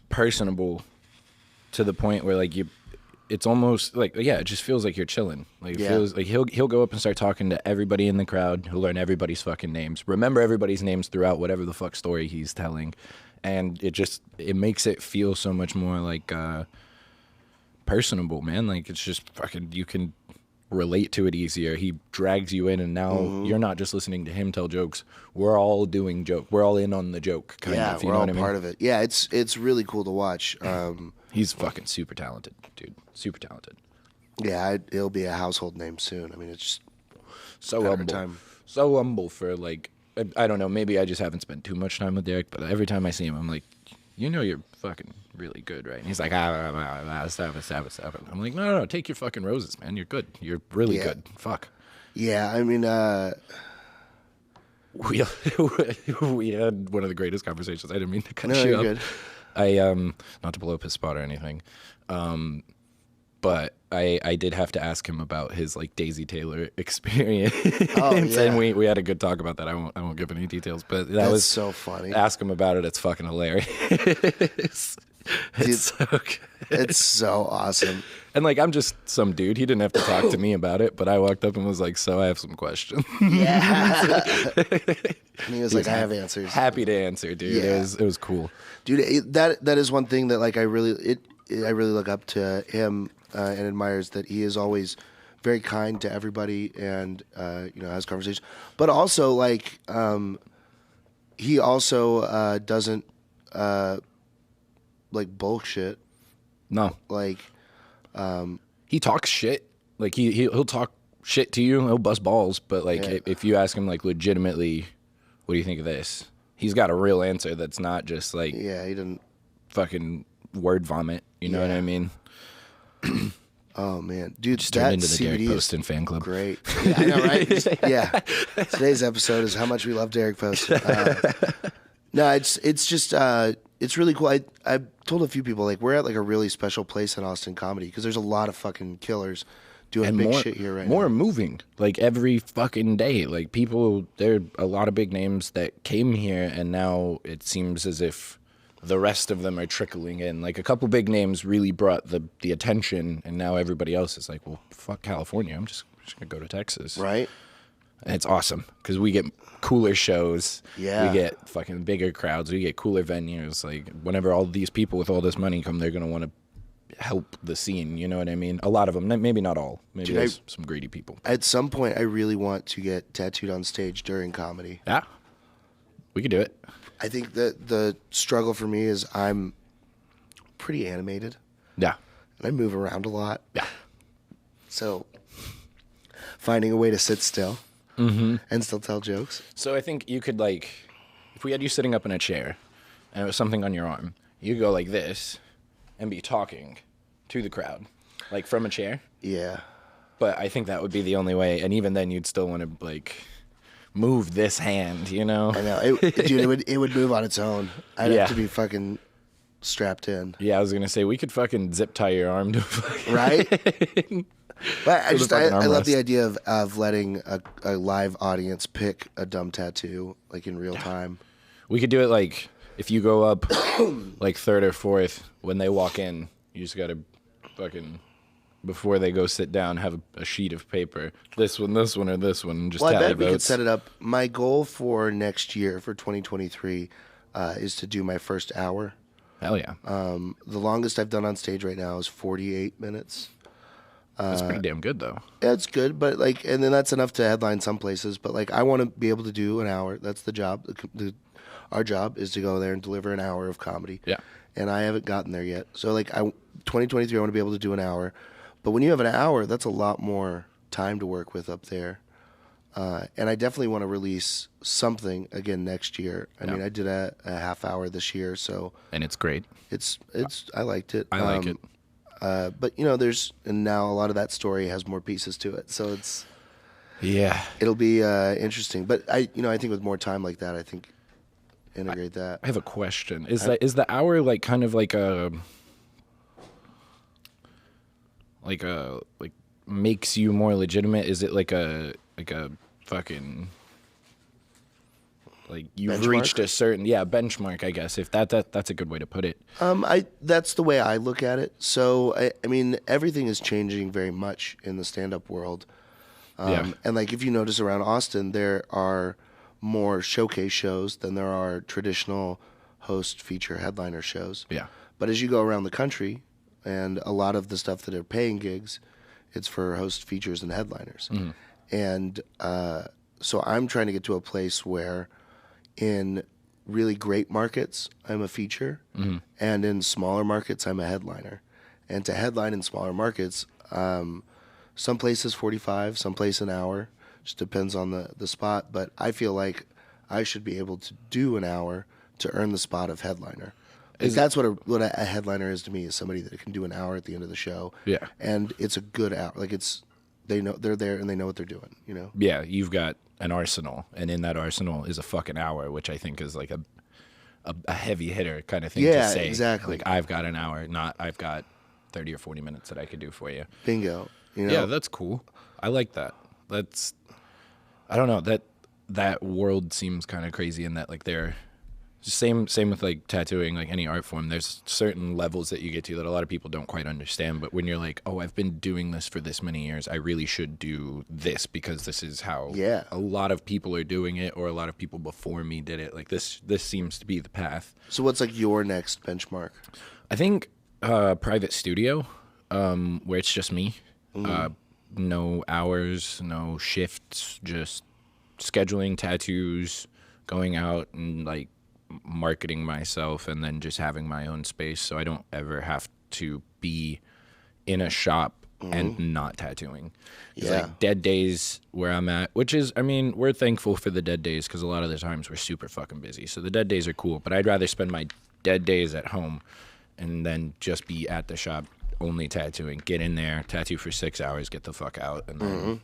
personable to the point where like it's almost like it just feels like you're chilling. Like it feels like he'll go up and start talking to everybody in the crowd. He'll learn everybody's fucking names. Remember everybody's names throughout whatever the fuck story he's telling. And it makes it feel so much more like personable, man. Like it's just fucking, you can relate to it easier. He drags you in, and now you're not just listening to him tell jokes. We're all doing joke. We're all in on the joke, kind of. We're all part of it. Yeah, it's really cool to watch. He's fucking super talented, dude. Super talented. Yeah, he'll be a household name soon. I mean, it's just so humble. So humble for like, I don't know, maybe I just haven't spent too much time with Derek, but every time I see him, I'm like, you're fucking really good, right? And he's like, stop it. I'm like, no, take your fucking roses, man. You're good. You're really good. Fuck. Yeah, I mean, we had one of the greatest conversations. I didn't mean to cut you up. Good. Not to blow up his spot or anything, but I did have to ask him about his like Daisy Taylor experience. And we had a good talk about that. I won't give any details, but that was so funny. Ask him about it. It's fucking hilarious. It's so good. It's so awesome. And like, I'm just some dude. He didn't have to talk to me about it, but I walked up and was like, so I have some questions. Yeah. And he was like, I have answers. Happy to answer, dude. Yeah. It was cool. Dude, that is one thing that like I really look up to him and admire, is that he is always very kind to everybody and has conversations. But also like he also doesn't like bullshit. No. Like he talks shit. Like he'll talk shit to you. He'll bust balls. But like if you ask him like legitimately, what do you think of this? He's got a real answer that's not just like he didn't fucking word vomit. You know what I mean? Oh man, dude, just turned into the Derek Poston fan club. Great. Yeah, I know, right? Yeah. Today's episode is how much we love Derek Poston. No, it's just it's really cool. I told a few people like we're at like a really special place in Austin comedy, because there's a lot of fucking killers doing big shit here right now. More moving like every fucking day. Like people, there are a lot of big names that came here, and now it seems as if the rest of them are trickling in. Like a couple big names really brought the attention, and now everybody else is like, well, fuck California. I'm just gonna go to Texas. Right. And it's awesome because we get cooler shows. Yeah. We get fucking bigger crowds. We get cooler venues. Like whenever all these people with all this money come, they're gonna want to help the scene. You know what I mean? A lot of them, maybe not all. Maybe there's some greedy people. At some point, I really want to get tattooed on stage during comedy. Yeah. We could do it. I think that the struggle for me is I'm pretty animated. Yeah. And I move around a lot. Yeah. So finding a way to sit still and still tell jokes. So I think you could, like, if we had you sitting up in a chair and it was something on your arm, you could go like this and be talking to the crowd, like from a chair. Yeah. But I think that would be the only way. And even then, you'd still want to, like, move this hand, you know? I know. Dude, it would move on its own. I'd have to be fucking strapped in. Yeah, I was going to say, we could fucking zip tie your arm to fucking... Right? But I love the armrest. idea of letting a live audience pick a dumb tattoo, like in real time. We could do it, like, if you go up, like, third or fourth, when they walk in, you just got to fucking... Before they go sit down, have a sheet of paper. This one, or this one. And just Well, I tally bet we could votes. set it up. My goal for next year, for 2023, is to do my first hour. Hell yeah. The longest I've done on stage right now is 48 minutes. That's pretty damn good, though. Yeah, it's good, but like, and then that's enough to headline some places. But like, I want to be able to do an hour. That's the job. Our job is to go there and deliver an hour of comedy. Yeah. And I haven't gotten there yet. So like, 2023, I want to be able to do an hour. But when you have an hour, that's a lot more time to work with up there. And I definitely want to release something again next year. I mean, I did a half hour this year, so And it's great. it's I liked it. I like it. But you know, and now a lot of that story has more pieces to it, so it'll be interesting. But I think with more time like that, I think integrate that. I have a question. Is the hour like kind of like makes you more legitimate? Is it like a fucking like you've Benchmark? reached a certain benchmark, I guess, if that's a good way to put it. That's the way I look at it. So I mean, everything is changing very much in the stand-up world. And like if you notice around Austin, there are more showcase shows than there are traditional host feature headliner shows. Yeah. But as you go around the country, and a lot of the stuff that are paying gigs, it's for host features and headliners. Mm-hmm. And so I'm trying to get to a place where in really great markets, I'm a feature, and in smaller markets, I'm a headliner. And to headline in smaller markets, some places 45, some place an hour, just depends on the spot. But I feel like I should be able to do an hour to earn the spot of headliner. Like that's what a headliner is to me, is somebody that can do an hour at the end of the show. Yeah. And it's a good hour. Like they know they're there and they know what they're doing, you know? Yeah, you've got an arsenal, and in that arsenal is a fucking hour, which I think is like a heavy hitter kind of thing to say. Yeah, exactly. Like, I've got an hour, not I've got 30 or 40 minutes that I could do for you. Bingo. You know? Yeah, that's cool. I like that. I don't know, that world seems kind of crazy in that, like, they're same with like tattooing, like any art form. There's certain levels that you get to that a lot of people don't quite understand. But when you're like, oh, I've been doing this for this many years, I really should do this because this is how a lot of people are doing it, or a lot of people before me did it. Like this seems to be the path. So what's like your next benchmark? I think private studio, where it's just me. No hours, no shifts, just scheduling tattoos, going out and like marketing myself, and then just having my own space, so I don't ever have to be in a shop and not tattooing. It's like dead days where I'm at, which is, I mean, we're thankful for the dead days because a lot of the times we're super fucking busy. So the dead days are cool, but I'd rather spend my dead days at home and then just be at the shop only tattooing. Get in there, tattoo for 6 hours, get the fuck out, and then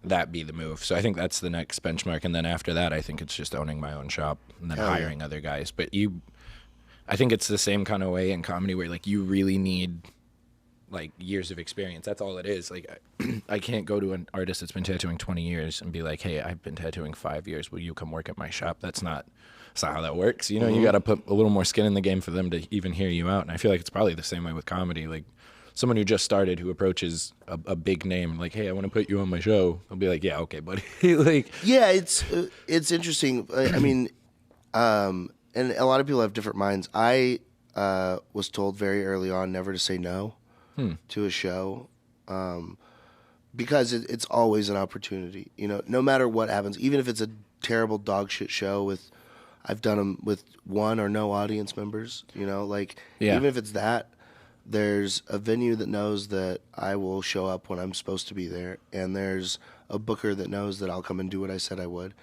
that be the move. So I think that's the next benchmark, and then after that, I think it's just owning my own shop and then hiring other guys. But I think it's the same kind of way in comedy where like you really need like years of experience. That's all it is. Like I can't go to an artist that's been tattooing 20 years and be like, hey, I've been tattooing 5 years. Will you come work at my shop? That's not how that works. You know, you got to put a little more skin in the game for them to even hear you out. And I feel like it's probably the same way with comedy. Like someone who just started, who approaches a big name, like, hey, I want to put you on my show. I'll be like, yeah, okay, buddy. Like, yeah, it's interesting. I mean, and a lot of people have different minds. I was told very early on never to say no to a show, because it's always an opportunity. You know, no matter what happens, even if it's a terrible dog shit show with I've done them with one or no audience members. You know, like Yeah. even if it's that, there's a venue that knows that I will show up when I'm supposed to be there, and there's a booker that knows that I'll come and do what I said I would.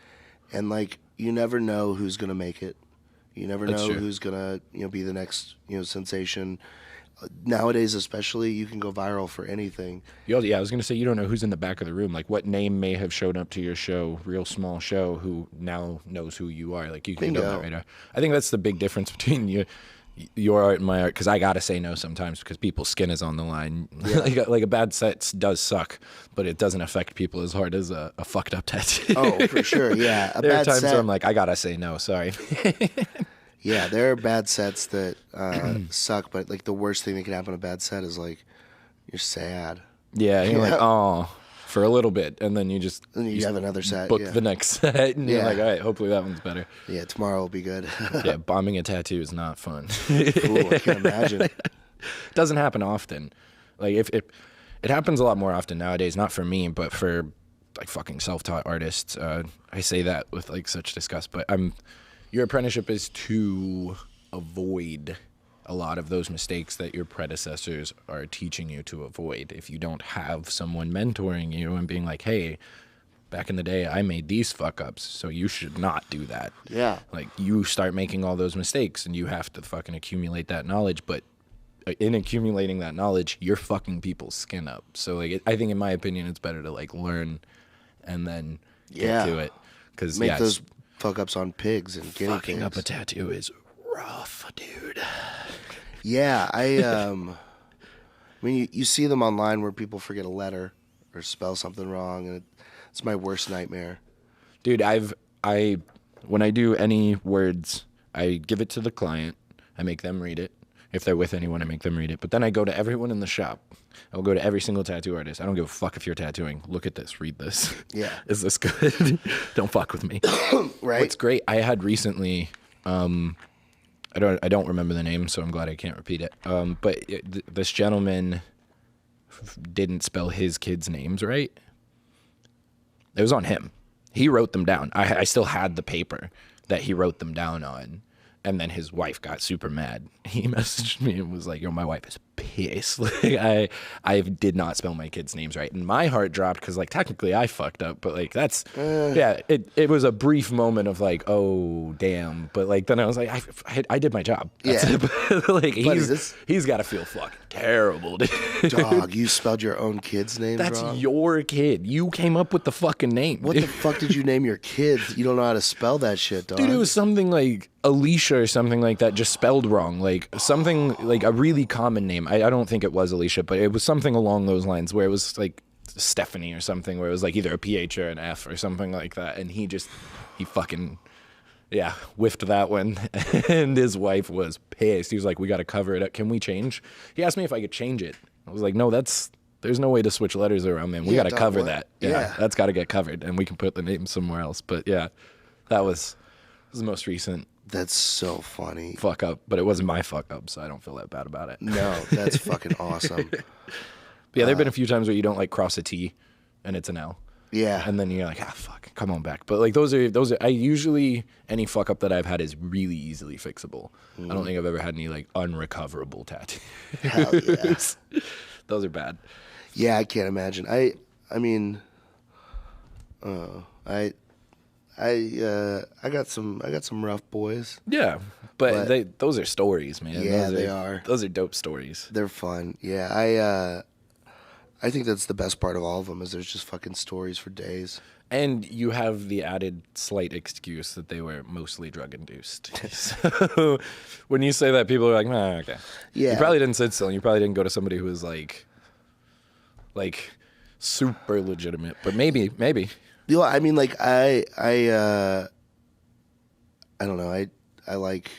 And like, you never know who's gonna make it. You never That's know true. who's gonna, be the next, sensation. Nowadays, especially, you can go viral for anything. Yeah, I was going to say, you don't know who's in the back of the room. Like, what name may have showed up to your show, real small show, who now knows who you are. Like, you can Bingo. go that right now. I think that's the big difference between your art and my art, because I got to say no sometimes because people's skin is on the line. Yeah. like a bad set does suck, but it doesn't affect people as hard as a fucked up tattoo. Oh, for sure, yeah. There are bad times set, where I'm like, I got to say no, sorry. Yeah, there are bad sets that suck, but like the worst thing that can happen to a bad set is like you're sad. Yeah, you're like, oh, for a little bit, and then you just And you have another set. book Yeah. the next set, and you're Yeah. like, all right, hopefully that one's better. Yeah, tomorrow will be good. Yeah, bombing a tattoo is not fun. Ooh, I can imagine. It doesn't happen often. Like if it happens a lot more often nowadays, not for me, but for like fucking self-taught artists. I say that with like such disgust, but your apprenticeship is to avoid a lot of those mistakes that your predecessors are teaching you to avoid. If you don't have someone mentoring you and being like, hey, back in the day, I made these fuck ups, so you should not do that. Yeah. Like, you start making all those mistakes and you have to fucking accumulate that knowledge, but in accumulating that knowledge, you're fucking people's skin up. So, like, I think in my opinion, it's better to, like, learn and then get to it. Because, Make those fuck ups on pigs and guinea fucking pigs. up a tattoo is rough, dude. Yeah, I mean, you see them online where people forget a letter or spell something wrong, and it's my worst nightmare. Dude, when I do any words, I give it to the client. I make them read it. If they're with anyone, I make them read it. But then I go to everyone in the shop. I'll go to every single tattoo artist. I don't give a fuck if you're tattooing. Look at this. Read this. Yeah. Is this good? Don't fuck with me. Right? What's great, I had recently, I don't remember the name, so I'm glad I can't repeat it. But this gentleman didn't spell his kids' names right. It was on him. He wrote them down. I still had the paper that he wrote them down on. And then his wife got super mad. He messaged me and was like, yo, my wife is pissed. Like, I did not spell my kids' names right. And my heart dropped because, like, technically I fucked up. But, like, that's, yeah, it was a brief moment of, like, oh, damn. But, like, then I was like, I did my job. That's it. Like, he's got to feel fucking terrible, dude. Dog, you spelled your own kid's name That's wrong? your kid. You came up with the fucking name. What the fuck did you name your kids? You don't know how to spell that shit, dog. Dude, it was something like Alicia or something like that, just spelled wrong. Like something like a really common name. I don't think it was Alicia, but it was something along those lines where it was like Stephanie or something, where it was like either a PH or an F or something like that. And he fucking, yeah, whiffed that one. And his wife was pissed. He was like, we got to cover it up. Can we change? He asked me if I could change it. I was like, no, there's no way to switch letters around, man. We got to cover that. Yeah, that's got to get covered, and we can put the name somewhere else. But yeah, that was the most recent. That's so funny. Fuck up, but it wasn't my fuck up, so I don't feel that bad about it. No, that's fucking awesome. But yeah, there've been a few times where you don't like cross a T, and it's an L. Yeah. And then you're like, fuck, come on back. But like those are I usually, any fuck up that I've had is really easily fixable. I don't think I've ever had any like unrecoverable tattoos. Hell yeah. Those are bad. Yeah, I can't imagine. I mean, I got some rough boys. Yeah, but those are stories, man. Yeah, they are. Those are dope stories. They're fun. Yeah, I think that's the best part of all of them is there's just fucking stories for days. And you have the added slight excuse that they were mostly drug induced. So when you say that, people are like, okay. Yeah. You probably didn't sit still. And you probably didn't go to somebody who was like super legitimate, but maybe. You know, I mean, like I don't know. I like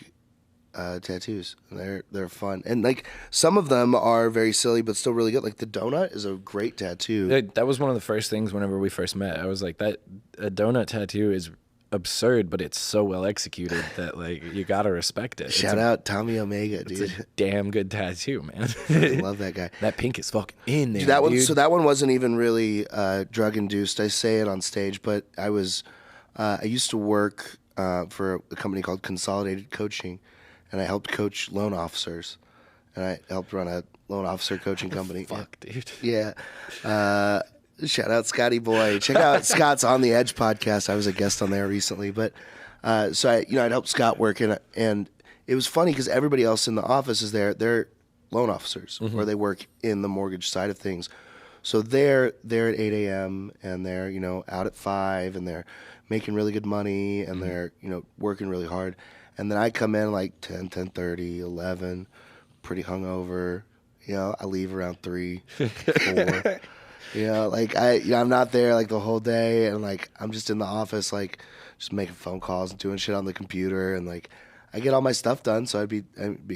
tattoos. And they're fun, and like some of them are very silly, but still really good. Like the donut is a great tattoo. That was one of the first things whenever we first met. I was like, that a donut tattoo is absurd, but it's so well executed that like you gotta respect it. Shout out Tommy Omega, dude. It's a damn good tattoo, man. I love that guy. That pink is fucking in there. That one, dude. so that one wasn't even really drug induced. I say it on stage, but I used to work for a company called Consolidated Coaching, and I helped coach loan officers, and I helped run a loan officer coaching company. Fuck, dude. Yeah. Shout out Scotty Boy. Check out Scott's On the Edge podcast. I was a guest on there recently, but so I'd help Scott work, and it was funny because everybody else in the office is there. They're loan officers, or they work in the mortgage side of things. So they're at 8 a.m. and they're out at 5 and they're making really good money and they're working really hard. And then I come in like 10, 10:30, 11, pretty hungover. I leave around 3, 4. I'm not there like the whole day, and like I'm just in the office like just making phone calls and doing shit on the computer, and like I get all my stuff done, so I'd be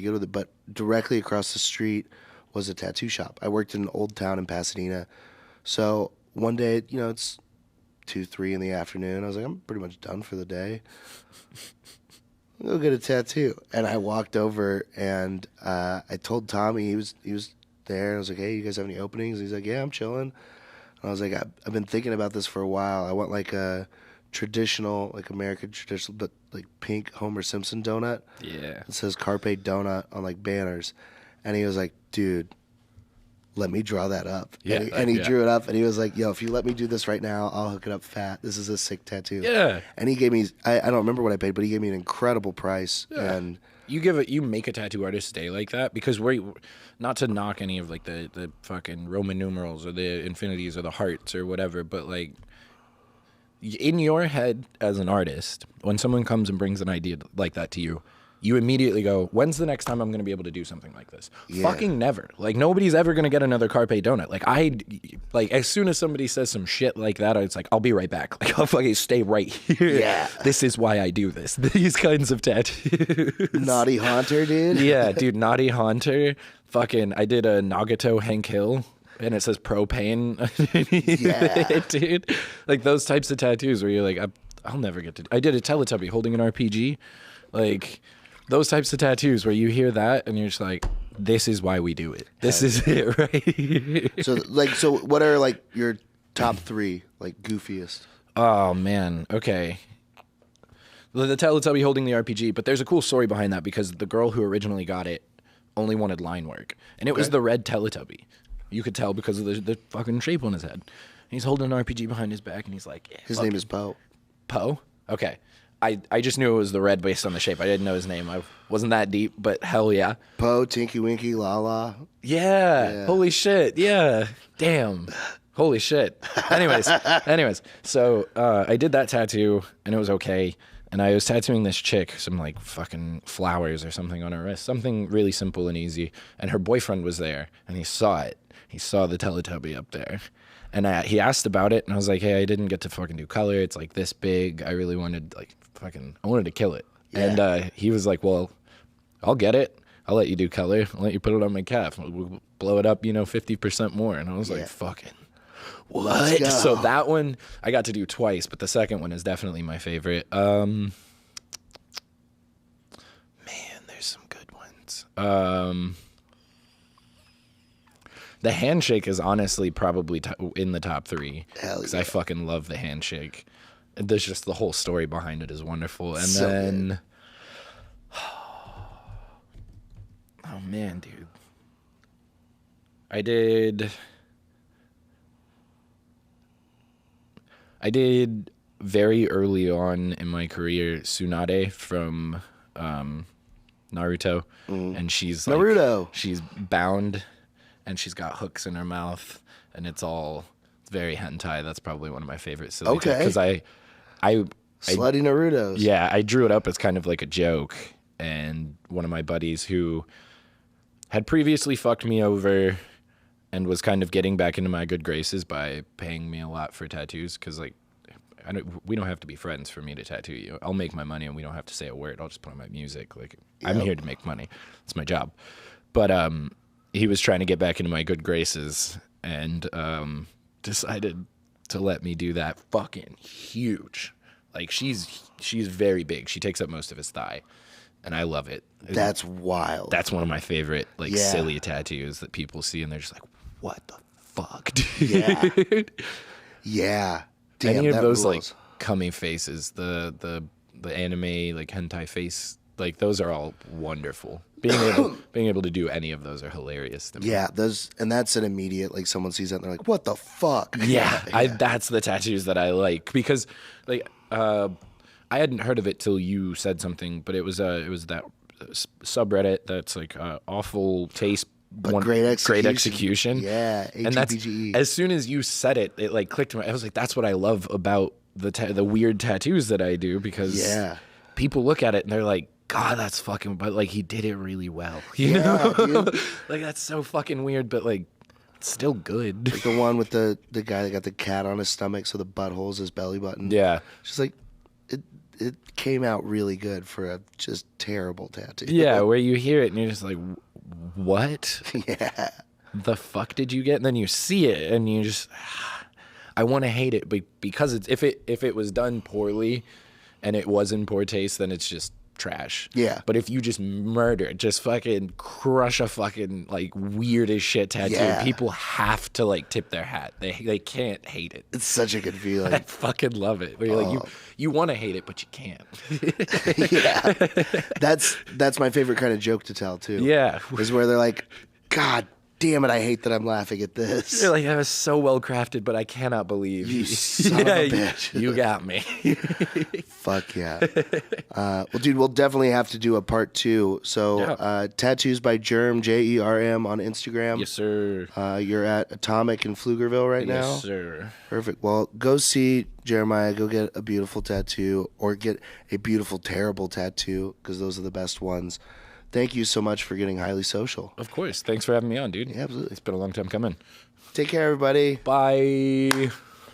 good with it. But directly across the street was a tattoo shop. I worked in an old town in Pasadena, so one day it's 2, 3 in the afternoon. I was like, I'm pretty much done for the day. I'll go get a tattoo. And I walked over and I told Tommy, he was there, and I was like, hey, you guys have any openings? And he's like, yeah, I'm chilling. And I was like, I've been thinking about this for a while. I want like a traditional, like American traditional, but like pink Homer Simpson donut. Yeah. It says Carpe Donut on like banners. And he was like, dude, let me draw that up. Yeah, and he drew it up, and he was like, yo, if you let me do this right now, I'll hook it up fat. This is a sick tattoo. Yeah. And he gave me, I don't remember what I paid, but he gave me an incredible price. Yeah. And you make a tattoo artist stay like that, because not to knock any of like the fucking Roman numerals or the infinities or the hearts or whatever, but like in your head as an artist, when someone comes and brings an idea like that to you, you immediately go, when's the next time I'm going to be able to do something like this? Yeah. Fucking never. Like, nobody's ever going to get another Carpe Donut. Like, as soon as somebody says some shit like that, it's like, I'll be right back. Like, I'll fucking stay right here. Yeah. This is why I do this. These kinds of tattoos. Naughty Haunter, dude. Yeah, dude, Naughty Haunter. Fucking, I did a Nagato Hank Hill, and it says propane underneath it, dude. Like, those types of tattoos where you're like, I'll never get to... I did a Teletubby holding an RPG. Like... Those types of tattoos where you hear that and you're just like, this is why we do it. This is it, right? So what are like your top 3 like goofiest? Oh man, okay. The Teletubby holding the RPG, but there's a cool story behind that, because the girl who originally got it only wanted line work, and it was the red Teletubby. You could tell because of the fucking shape on his head. He's holding an RPG behind his back, and he's like, yeah, his name is Poe. Poe? Okay. I just knew it was the red based on the shape. I didn't know his name. I wasn't that deep, but hell yeah. Poe, Tinky Winky, Lala. Yeah. Holy shit. Yeah. Damn. Holy shit. Anyways. So I did that tattoo, and it was okay. And I was tattooing this chick some like fucking flowers or something on her wrist. Something really simple and easy. And her boyfriend was there, and he saw it. He saw the Teletubby up there. And he asked about it, and I was like, hey, I didn't get to fucking do color. It's like this big. I really wanted I wanted to kill it. Yeah. And he was like, well, I'll get it. I'll let you do color. I'll let you put it on my calf. We'll blow it up, 50% more. And I was like, fucking what? So that one I got to do twice, but the second one is definitely my favorite. Man, there's some good ones. The handshake is honestly probably in the top 3. Because I fucking love the handshake. There's just the whole story behind it is wonderful. And so then... Oh, man, dude. I did very early on in my career Tsunade from Naruto. And she's like... Naruto! She's bound... And she's got hooks in her mouth, and it's very hentai. That's probably one of my favorites. Okay. Because I Slutty Narutos. Yeah, I drew it up as kind of like a joke, and one of my buddies who had previously fucked me over and was kind of getting back into my good graces by paying me a lot for tattoos, because like we don't have to be friends for me to tattoo you. I'll make my money, and we don't have to say a word. I'll just put on my music. Like I'm here to make money. It's my job. But he was trying to get back into my good graces and decided to let me do that fucking huge. Like she's very big. She takes up most of his thigh, and I love it. That's wild. That's one of my favorite silly tattoos that people see, and they're just like, "What the fuck, dude?" Yeah, yeah. Damn, any of those rules. like cummy faces, the the anime, like hentai face, like those are all wonderful. Being able to do any of those are hilarious to me. Yeah, and that's an immediate, like, someone sees that and they're like, what the fuck? Yeah, that's the tattoos that I like, because like I hadn't heard of it till you said something, but it was that subreddit that's like awful taste, but great execution. Yeah, and that's, as soon as you said it, it like clicked. I was like, that's what I love about the weird tattoos that I do, because people look at it and they're like, God, that's fucking, but like he did it really well, you know? Dude. Like that's so fucking weird, but like it's still good. Like the one with the guy that got the cat on his stomach, so the butthole's his belly button. Yeah, just like it came out really good for a just terrible tattoo. Yeah, where you hear it and you're just like, what? Yeah, the fuck did you get? And then you see it and you just, I want to hate it, but because if it was done poorly and it was in poor taste, then it's just trash. Yeah. But if you just just fucking crush a fucking like weird as shit tattoo, people have to like tip their hat. They can't hate it. It's such a good feeling. I fucking love it. Where you're like you want to hate it, but you can't. Yeah. That's my favorite kind of joke to tell too. Yeah. Is where they're like, God damn it, I hate that I'm laughing at this. You're like, that was so well crafted, but I cannot believe you son of a bitch. You got me. Fuck yeah. Well, dude, we'll definitely have to do a part 2. So, tattoos by Jerm, Jerm on Instagram. Yes, sir. You're at Atomic in Pflugerville right now. Yes, sir. Perfect. Well, go see Jeremiah. Go get a beautiful tattoo, or get a beautiful, terrible tattoo, because those are the best ones. Thank you so much for getting highly social. Of course. Thanks for having me on, dude. Yeah, absolutely. It's been a long time coming. Take care, everybody. Bye.